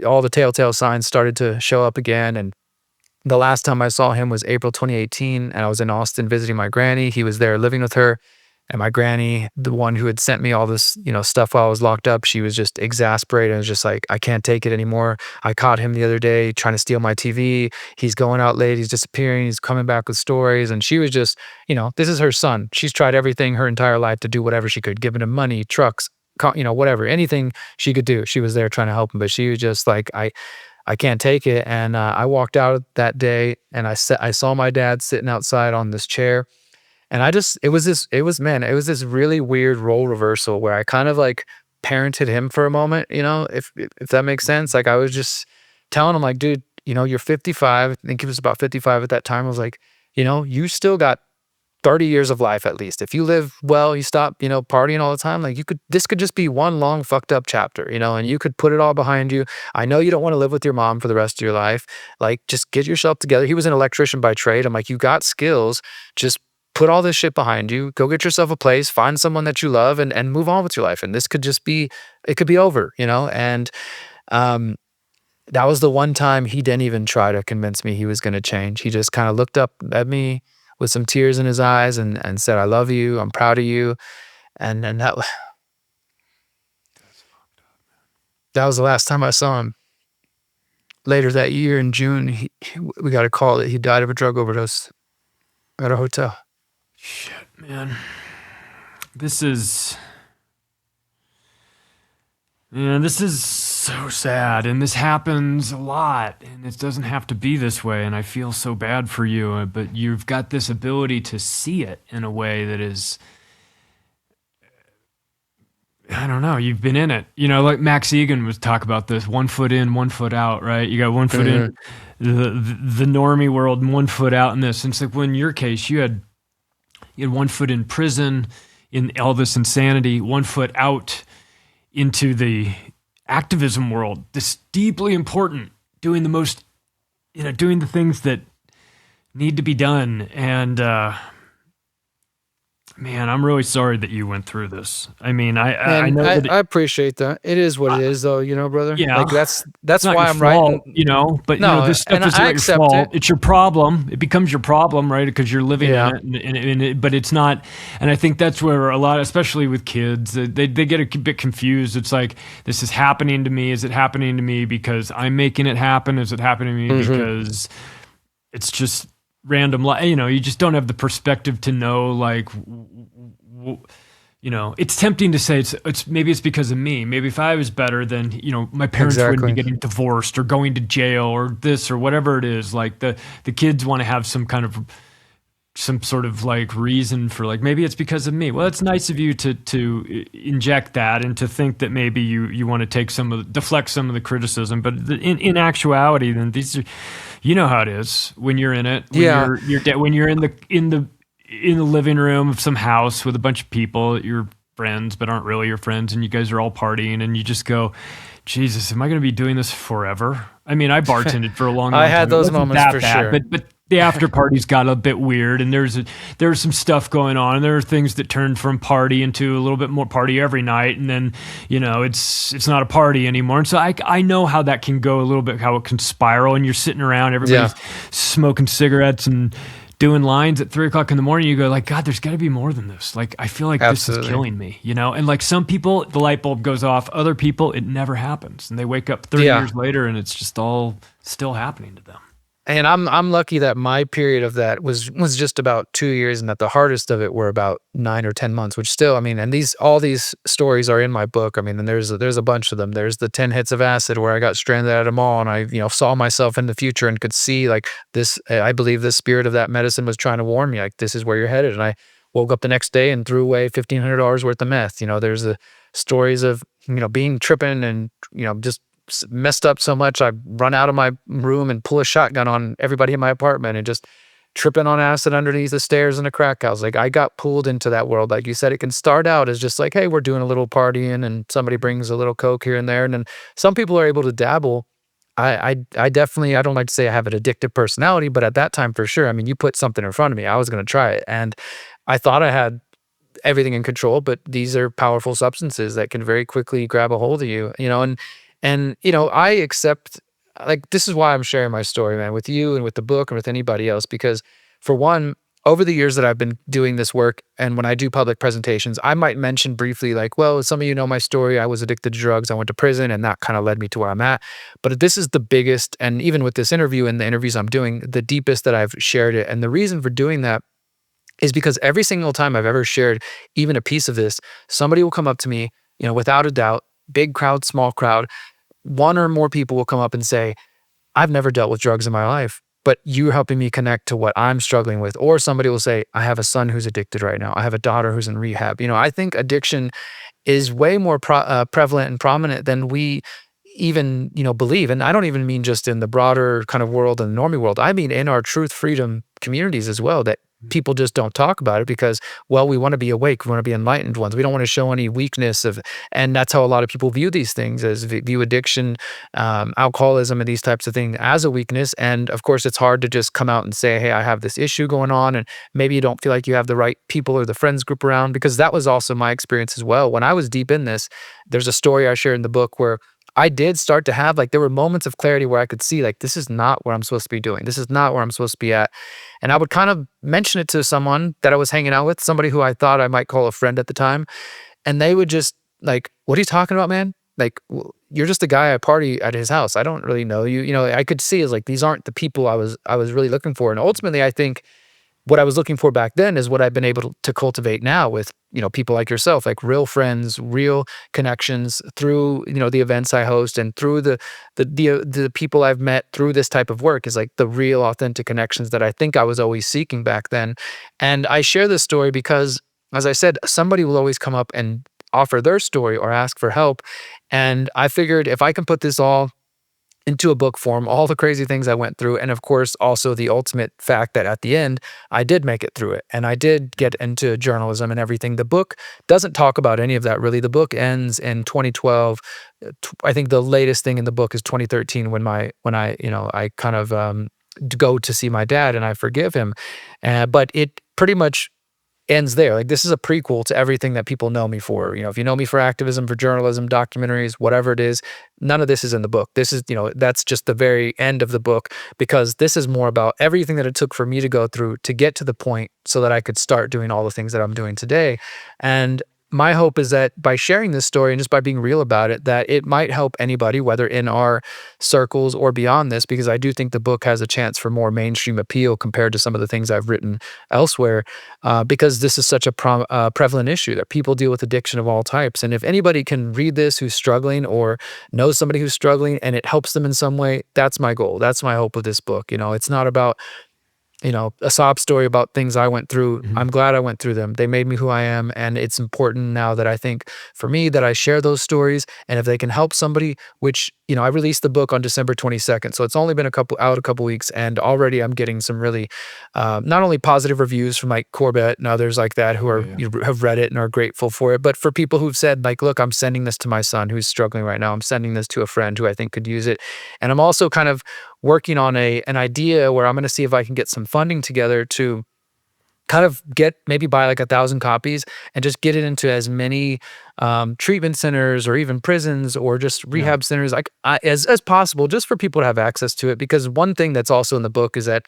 all the telltale signs started to show up again. And the last time I saw him was April 2018, and I was in Austin visiting my granny. He was there living with her. And my granny, the one who had sent me all this, stuff while I was locked up, she was just exasperated and was just like, I can't take it anymore. I caught him the other day trying to steal my TV. He's going out late. He's disappearing. He's coming back with stories. And she was just, this is her son. She's tried everything her entire life to do whatever she could, giving him money, trucks, whatever, anything she could do, she was there trying to help him. But she was just like, I can't take it. And I walked out that day, and I saw my dad sitting outside on this chair, and it was this really weird role reversal where I kind of like parented him for a moment, if that makes sense. Like I was just telling him like, dude, you're 55. I think he was about 55 at that time. I was like, you still got 30 years of life at least. If you live well, you stop, partying all the time, like this could just be one long fucked up chapter, and you could put it all behind you. I know you don't want to live with your mom for the rest of your life. Like, just get yourself together. He was an electrician by trade. I'm like, you got skills. Just put all this shit behind you. Go get yourself a place, find someone that you love, and move on with your life. And this could just be, it could be over, and, that was the one time he didn't even try to convince me he was going to change. He just kind of looked up at me with some tears in his eyes and said, I love you. I'm proud of you. And that was the last time I saw him. Later that year in June, we got a call that he died of a drug overdose at a hotel. Shit, man. This is so sad, and this happens a lot, and it doesn't have to be this way, and I feel so bad for you, but you've got this ability to see it in a way that is, I don't know, you've been in it. Like Max Egan was talk about this, 1 foot in, 1 foot out, right? You got 1 foot in the normie world and 1 foot out in this. And it's like, well, in your case, you had 1 foot in prison, in all this insanity, 1 foot out into the activism world, this deeply important, doing the most, doing the things that need to be done. And man, I'm really sorry that you went through this. I mean, I know that I appreciate that. It is what it is, though, brother. Yeah, like that's not why your I'm fault, writing. But No, this stuff and is I not accept your fault. it. It's your problem. It becomes your problem, right? Because you're living in it. But it's not. And I think that's where a lot, especially with kids, they get a bit confused. It's like, this is happening to me. Is it happening to me because I'm making it happen? Is it happening to me because it's just random? You just don't have the perspective to know, like, it's tempting to say it's maybe it's because of me. Maybe if I was better, then my parents wouldn't be getting divorced or going to jail or this or whatever it is. Like the kids want to have some sort of like reason for, like, maybe it's because of me. Well, it's nice of you to inject that and to think that maybe you want to deflect some of the criticism. But in actuality, then these are, how it is when you're in it. When you're in the living room of some house with a bunch of people that you're friends but aren't really your friends, and you guys are all partying, and you just go, Jesus, am I going to be doing this forever? I mean, I bartended for a long time. I had those moments for sure. But the after parties got a bit weird, and there was some stuff going on, and there are things that turned from party into a little bit more party every night, and then it's not a party anymore. And so I know how that can go a little bit, how it can spiral, and you're sitting around, everybody's smoking cigarettes and doing lines at 3 o'clock in the morning. You go like, God, there's got to be more than this. Like, I feel like this is killing me, And like some people, the light bulb goes off. Other people, it never happens, and they wake up 30 years later, and it's just all still happening to them. And I'm lucky that my period of that was just about 2 years, and that the hardest of it were about 9 or 10 months, which still, I mean, and all these stories are in my book. I mean, and there's a bunch of them. There's the 10 hits of acid where I got stranded at a mall, and I, saw myself in the future and could see like this, I believe the spirit of that medicine was trying to warn me, like, this is where you're headed. And I woke up the next day and threw away $1,500 worth of meth. There's the stories of, being tripping and, just messed up so much I run out of my room and pull a shotgun on everybody in my apartment and just tripping on acid underneath the stairs in a crack house. Like, I got pulled into that world. Like you said, it can start out as just like, hey, we're doing a little partying and somebody brings a little coke here and there, and then some people are able to dabble. I definitely, I don't like to say I have an addictive personality, but at that time for sure, I mean, you put something in front of me, I was going to try it, and I thought I had everything in control, but these are powerful substances that can very quickly grab a hold of you, and I accept, like, this is why I'm sharing my story, man, with you and with the book and with anybody else, because for one, over the years that I've been doing this work, and when I do public presentations, I might mention briefly, like, well, some of you know my story. I was addicted to drugs. I went to prison, and that kind of led me to where I'm at. But this is the biggest, and even with this interview and the interviews I'm doing, the deepest that I've shared it. And the reason for doing that is because every single time I've ever shared even a piece of this, somebody will come up to me without a doubt, big crowd, small crowd, one or more people will come up and say, I've never dealt with drugs in my life, but you're helping me connect to what I'm struggling with. Or somebody will say, I have a son who's addicted right now. I have a daughter who's in rehab. I think addiction is way more prevalent and prominent than we even believe. And I don't even mean just in the broader kind of world and the normie world. I mean in our truth freedom communities as well, that people just don't talk about it because, well, we want to be awake, we want to be enlightened ones, we don't want to show any weakness and that's how a lot of people view these things, as view addiction, alcoholism and these types of things as a weakness. And of course it's hard to just come out and say, hey, I have this issue going on, and maybe you don't feel like you have the right people or the friends group around, because that was also my experience as well. When I was deep in this, there's a story I share in the book where I did start to have, there were moments of clarity where I could see, this is not what I'm supposed to be doing. This is not where I'm supposed to be at. And I would kind of mention it to someone that I was hanging out with, somebody who I thought I might call a friend at the time. And they would just what are you talking about, man? You're just a guy I party at his house. I don't really know you. I could see is these aren't the people I was really looking for. And ultimately, I think what I was looking for back then is what I've been able to cultivate now with, people like yourself, real friends, real connections through, the events I host, and through the people I've met through this type of work is the real authentic connections that I think I was always seeking back then. And I share this story because, as I said, somebody will always come up and offer their story or ask for help. And I figured if I can put this all into a book form, all the crazy things I went through, and of course also the ultimate fact that at the end I did make it through it and I did get into journalism and everything. The book doesn't talk about any of that really. The book ends in 2012. I think the latest thing in the book is 2013 when I I kind of go to see my dad and I forgive him, but it pretty much ends there. This is a prequel to everything that people know me for. If you know me for activism, for journalism, documentaries, whatever it is, none of this is in the book. This is, that's just the very end of the book, because this is more about everything that it took for me to go through to get to the point so that I could start doing all the things that I'm doing today. And my hope is that by sharing this story and just by being real about it, that it might help anybody, whether in our circles or beyond this, because I do think the book has a chance for more mainstream appeal compared to some of the things I've written elsewhere, because this is such a prevalent issue that people deal with addiction of all types. And if anybody can read this who's struggling or knows somebody who's struggling and it helps them in some way, that's my goal. That's my hope with this book. It's not about a sob story about things I went through. I'm glad I went through them. They made me who I am. And it's important now that I think for me that I share those stories. And if they can help somebody, which, I released the book on December 22nd. So it's only been a couple weeks. And already I'm getting some really, not only positive reviews from Corbett and others like that who are, have read it and are grateful for it, but for people who've said look, I'm sending this to my son who's struggling right now. I'm sending this to a friend who I think could use it. And I'm also kind of working on an idea where I'm going to see if I can get some funding together to kind of maybe buy 1,000 copies and just get it into as many treatment centers or even prisons or just rehab centers as possible, just for people to have access to it. Because one thing that's also in the book is that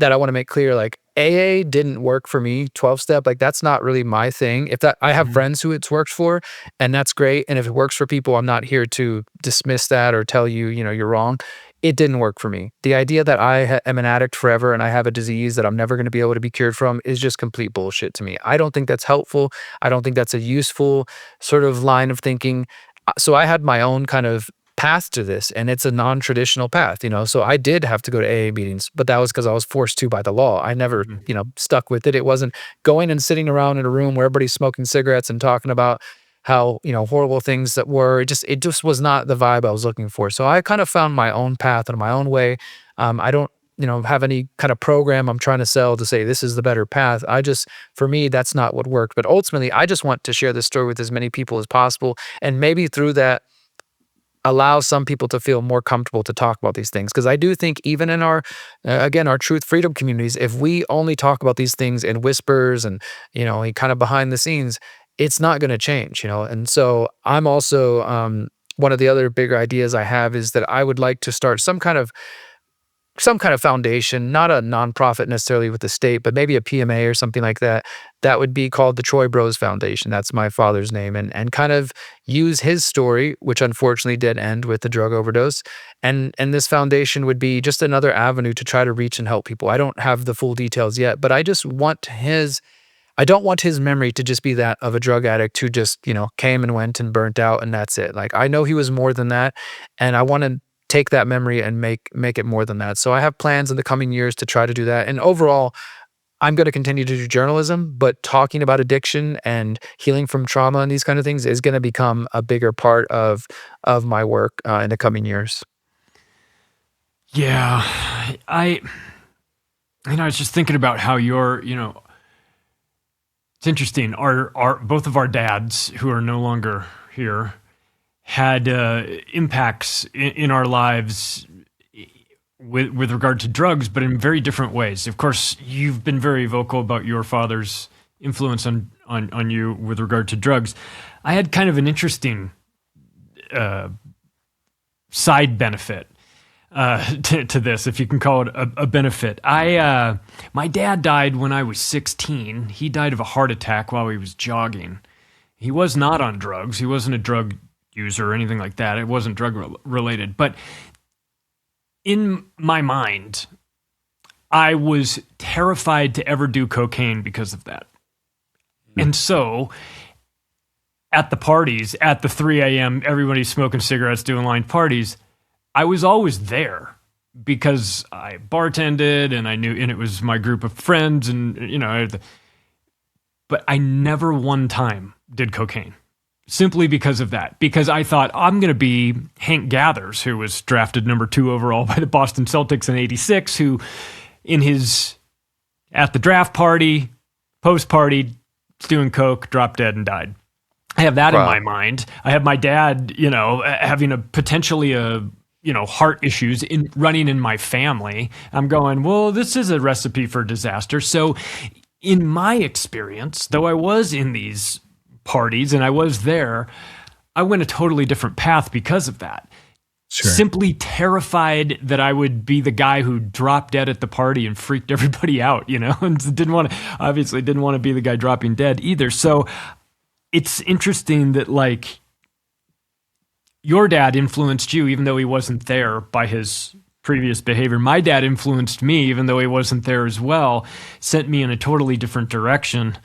I want to make clear, AA didn't work for me, 12-step, that's not really my thing. I have friends who it's worked for, and that's great. And if it works for people, I'm not here to dismiss that or tell you, you're wrong. It didn't work for me. The idea that I am an addict forever and I have a disease that I'm never going to be able to be cured from is just complete bullshit to me. I don't think that's helpful. I don't think that's a useful sort of line of thinking. So I had my own kind of path to this, and it's a non-traditional path, so I did have to go to AA meetings, but that was because I was forced to by the law. I never, stuck with it. It wasn't going and sitting around in a room where everybody's smoking cigarettes and talking about how, horrible things that were. It just was not the vibe I was looking for. So I kind of found my own path and my own way. I don't, have any kind of program I'm trying to sell to say this is the better path. For me, that's not what worked. But ultimately, I just want to share this story with as many people as possible. And maybe through that, allow some people to feel more comfortable to talk about these things. Because I do think even in our, our truth freedom communities, if we only talk about these things in whispers and, kind of behind the scenes, it's not going to change, And so I'm also, one of the other bigger ideas I have is that I would like to start some kind of foundation, not a nonprofit necessarily with the state, but maybe a PMA or something like that. That would be called the Broze Foundation. That's my father's name, and kind of use his story, which unfortunately did end with the drug overdose. And this foundation would be just another avenue to try to reach and help people. I don't have the full details yet, but I just want I don't want his memory to just be that of a drug addict who just, came and went and burnt out and that's it. Like, I know he was more than that, and I want to take that memory and make it more than that. So I have plans in the coming years to try to do that. And overall, I'm going to continue to do journalism, but talking about addiction and healing from trauma and these kind of things is going to become a bigger part of my work in the coming years. Yeah, I was just thinking about how it's interesting. Our both of our dads, who are no longer here, had impacts in our lives with regard to drugs, but in very different ways. Of course, you've been very vocal about your father's influence on you with regard to drugs. I had kind of an interesting side benefit to this, if you can call it a benefit. My dad died when I was 16. He died of a heart attack while he was jogging. He was not on drugs. He wasn't a drug user or anything like that. It wasn't drug related. But in my mind, I was terrified to ever do cocaine because of that. And so at the parties, at the 3 a.m., everybody's smoking cigarettes, doing line parties, I was always there because I bartended and I knew, and it was my group of friends, and, but I never one time did cocaine. Simply because of that. Because I thought, I'm going to be Hank Gathers, who was drafted number 2 overall by the Boston Celtics in '86, who at the draft party, post-party, doing coke, dropped dead and died. I have that in my mind. I have my dad, having potentially heart issues running in my family. I'm going, well, this is a recipe for disaster. So in my experience, though I was in these parties and I was there, I went a totally different path because of that. Sure. Simply terrified that I would be the guy who dropped dead at the party and freaked everybody out, and didn't want to be the guy dropping dead either. So it's interesting that your dad influenced you even though he wasn't there by his previous behavior. My dad influenced me even though he wasn't there as well, sent me in a totally different direction.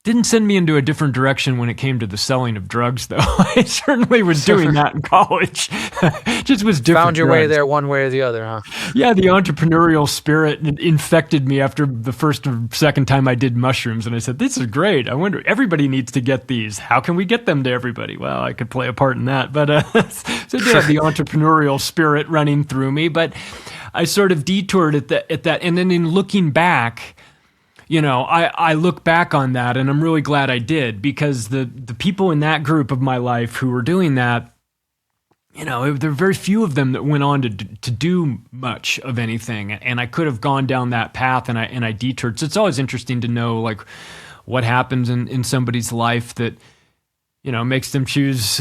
Didn't send me into a different direction when it came to the selling of drugs, though. I certainly was doing that in college. Just was different. Found your way there one way or the other, huh? Yeah, the entrepreneurial spirit infected me after the first or second time I did mushrooms. And I said, this is great. I wonder, everybody needs to get these. How can we get them to everybody? Well, I could play a part in that. But so I did have the entrepreneurial spirit running through me. But I sort of detoured at that. And then in looking back, I look back on that and I'm really glad I did, because the people in that group of my life who were doing that, there are very few of them that went on to do much of anything. And I could have gone down that path and I detoured. So it's always interesting to know what happens in somebody's life that, makes them choose,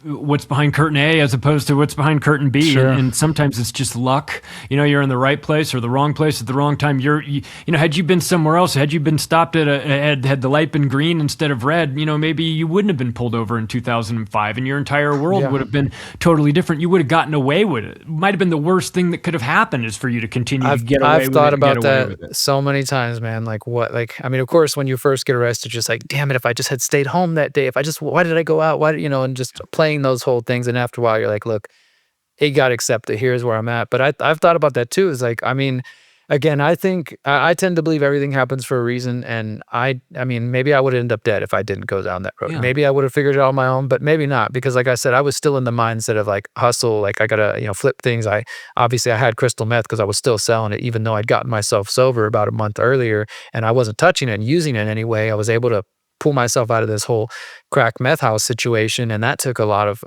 what's behind curtain A as opposed to what's behind curtain B. Sure. And sometimes it's just luck. You're in the right place or the wrong place at the wrong time. Had you been somewhere else, had you been stopped had the light been green instead of red, maybe you wouldn't have been pulled over in 2005 and your entire world would have been totally different. You would have gotten away with it. It might have been the worst thing that could have happened is for you to continue to get away with it. I've thought about that so many times, man. Of course, when you first get arrested, just damn it, if I just had stayed home that day, why did I go out? And just playing those whole things, and after a while you're like, look, you got to accept that here's where I'm at. But I've thought about that too. Is again, I think I tend to believe everything happens for a reason, and I mean maybe I would end up dead if I didn't go down that road. Yeah. Maybe I would have figured it out on my own, but maybe not, because like I said, I was still in the mindset of hustle, I gotta flip things. I had crystal meth because I was still selling it, even though I'd gotten myself sober about a month earlier, and I wasn't touching it and using it in any way. I was able to pull myself out of this whole crack meth house situation, and that took a lot of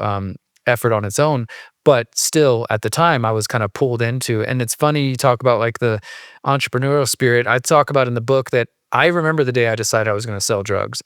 effort on its own. But still, at the time, I was kind of pulled into. And it's funny you talk about the entrepreneurial spirit. I talk about in the book that I remember the day I decided I was going to sell drugs.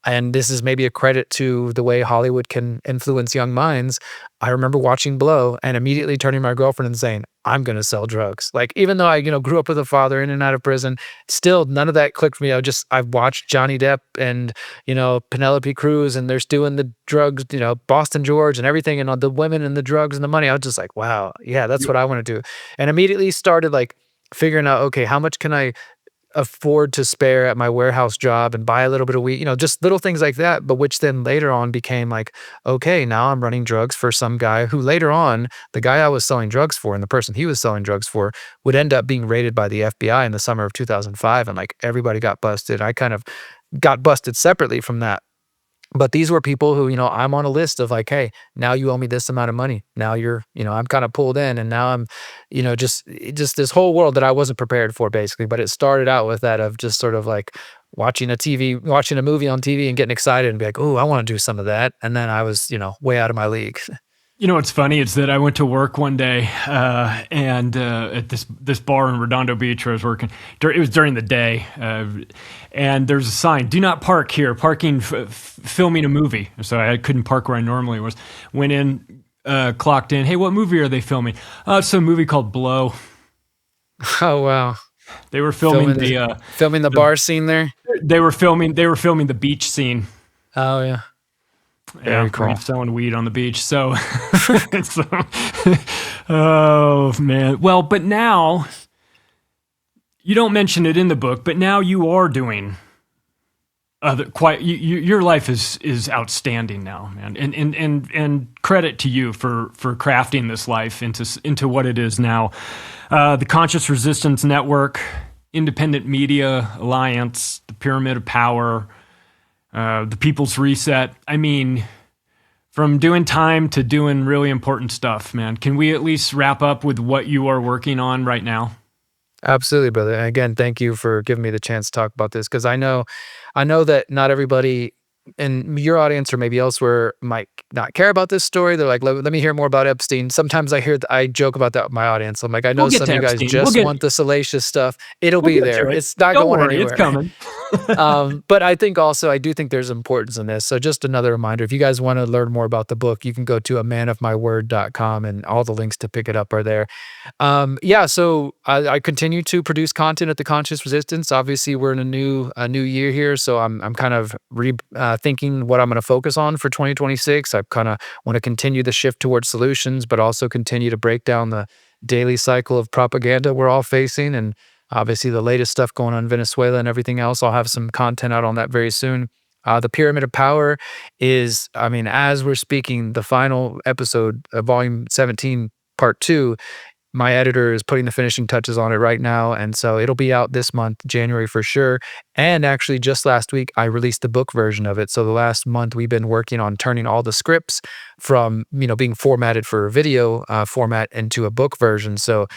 And this is maybe a credit to the way Hollywood can influence young minds. I remember watching Blow and immediately turning to my girlfriend and saying, I'm going to sell drugs. Even though I, grew up with a father in and out of prison, still none of that clicked for me. I've watched Johnny Depp and, Penelope Cruz, and they're doing the drugs, Boston George and everything, and all the women and the drugs and the money. I was just like, wow, yeah, that's what I want to do. And immediately started figuring out, okay, how much can I afford to spare at my warehouse job and buy a little bit of weed, just little things like that, but which then later on became like, okay, now I'm running drugs for some guy who later on, the guy I was selling drugs for and the person he was selling drugs for would end up being raided by the FBI in the summer of 2005. And like everybody got busted. I kind of got busted separately from that. But these were people who, I'm on a list of like, hey, now you owe me this amount of money. Now I'm kind of pulled in, and now I'm, just this whole world that I wasn't prepared for basically. But it started out with that of just sort of like watching a movie on TV and getting excited and be like, oh, I want to do some of that. And then I was, way out of my league. You know what's funny is that I went to work one day and at this bar in Redondo Beach where I was working. It was during the day, and there's a sign: "Do not park here. Parking, filming a movie." So I couldn't park where I normally was. Went in, clocked in. Hey, what movie are they filming? It's a movie called Blow. Oh wow! They were filming the bar scene there. They were filming the beach scene. Oh yeah. Very cool. Selling weed on the beach. So, oh man. Well, but now you don't mention it in the book, but now you are doing your life is outstanding now, man. And credit to you for crafting this life into what it is now. The Conscious Resistance Network, Independent Media Alliance, the Pyramid of Power, the People's Reset. I mean, from doing time to doing really important stuff, man. Can we at least wrap up with what you are working on right now? Absolutely, brother. And again, thank you for giving me the chance to talk about this, because I know that not everybody in your audience or maybe elsewhere might not care about this story. They're like, let me hear more about Epstein. Sometimes I joke about that with my audience. I'm like, I know some of you guys just want the salacious stuff. It'll be there. It's not going anywhere. It's coming. But I do think there's importance in this. So just another reminder, if you guys want to learn more about the book, you can go to amanofmyword.com and all the links to pick it up are there. So I continue to produce content at the Conscious Resistance. Obviously, we're in a new year here, so I'm kind of thinking what I'm going to focus on for 2026. I kind of want to continue the shift towards solutions, but also continue to break down the daily cycle of propaganda we're all facing, and obviously the latest stuff going on in Venezuela and everything else. I'll have some content out on that very soon. The Pyramid of Power is, as we're speaking, the final episode of Volume 17, Part 2. My editor is putting the finishing touches on it right now, and so it'll be out this month, January for sure. And actually, just last week, I released the book version of it. So the last month, we've been working on turning all the scripts from, being formatted for a video format into a book version. So,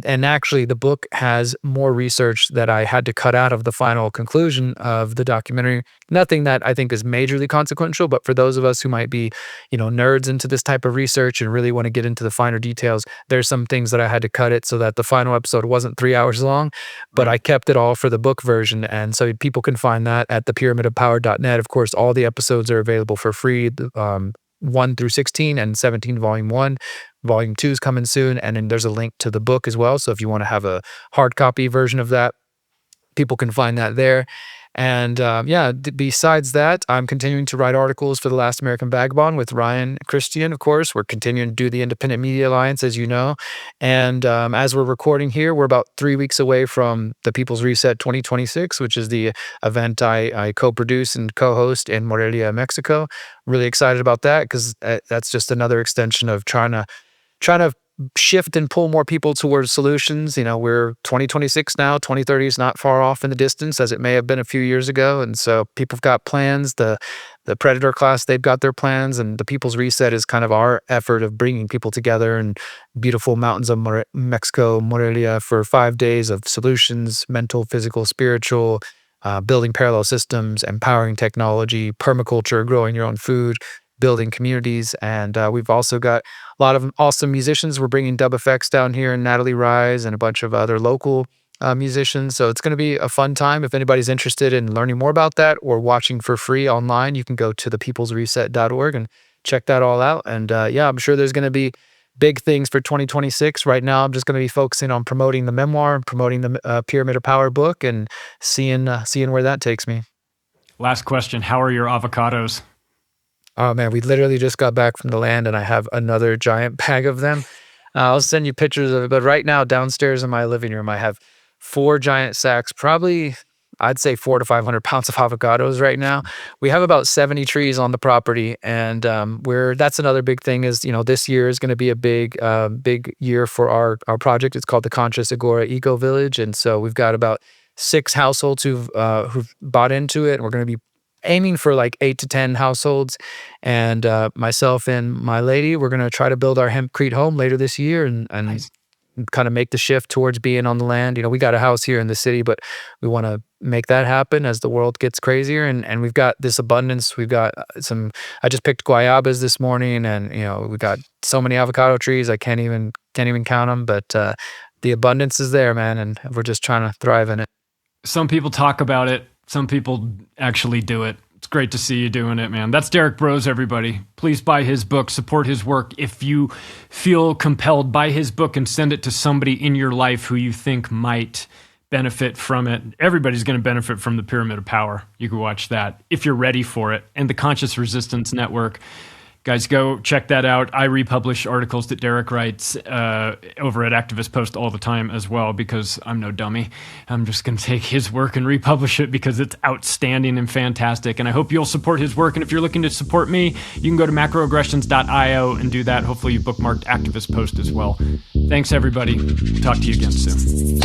and actually, the book has more research that I had to cut out of the final conclusion of the documentary. Nothing that I think is majorly consequential, but for those of us who might be, nerds into this type of research and really want to get into the finer details, there's some things that I had to cut it so that the final episode wasn't 3 hours long, but I kept it all for the book version. And so people can find that at thepyramidofpower.net. Of course, all the episodes are available for free, 1 through 16 and 17 Volume 1. Volume 2 is coming soon. And then there's a link to the book as well. So if you want to have a hard copy version of that, people can find that there. And besides that, I'm continuing to write articles for The Last American Vagabond with Ryan Christian, of course. We're continuing to do the Independent Media Alliance, as you know. And as we're recording here, we're about 3 weeks away from the People's Reset 2026, which is the event I co-produce and co-host in Morelia, Mexico. Really excited about that, because that's just another extension of trying to shift and pull more people towards solutions. We're 2026 now. 2030 is not far off in the distance, as it may have been a few years ago. And so people have got plans. The Predator class, they've got their plans, and the People's Reset is kind of our effort of bringing people together in beautiful mountains of Mexico, Morelia, for 5 days of solutions: mental, physical, spiritual, building parallel systems, empowering technology, permaculture, growing your own food, building communities. And we've also got a lot of awesome musicians. We're bringing Dub Effects down here, and Natalie Rise, and a bunch of other local musicians. So it's going to be a fun time. If anybody's interested in learning more about that or watching for free online, you can go to thepeoplesreset.org and check that all out. And I'm sure there's going to be big things for 2026. Right now, I'm just going to be focusing on promoting the memoir and promoting the Pyramid of Power book, and seeing where that takes me. Last question: how are your avocados? Oh man, we literally just got back from the land, and I have another giant bag of them. I'll send you pictures of it. But right now, downstairs in my living room, I have 4 giant sacks, probably I'd say 400 to 500 pounds of avocados right now. We have about 70 trees on the property, and that's another big thing is, this year is going to be a big year for our project. It's called the Conscious Agora Eco Village, and so we've got about 6 households who've bought into it. And we're going to be aiming for like 8 to 10 households, and myself and my lady, we're going to try to build our hempcrete home later this year, and Nice. kind of make the shift towards being on the land. We got a house here in the city, but we want to make that happen as the world gets crazier. And we've got this abundance. We've got I just picked guayabas this morning, and we got so many avocado trees. I can't even count them, but the abundance is there, man. And we're just trying to thrive in it. Some people talk about it. Some people actually do it. It's great to see you doing it, man. That's Derrick Broze, everybody. Please buy his book, support his work. If you feel compelled, buy his book and send it to somebody in your life who you think might benefit from it. Everybody's going to benefit from the Pyramid of Power. You can watch that if you're ready for it. And the Conscious Resistance Network. Guys, go check that out. I republish articles that Derrick writes over at Activist Post all the time as well, because I'm no dummy. I'm just going to take his work and republish it because it's outstanding and fantastic. And I hope you'll support his work. And if you're looking to support me, you can go to macroaggressions.io and do that. Hopefully you bookmarked Activist Post as well. Thanks, everybody. Talk to you again soon.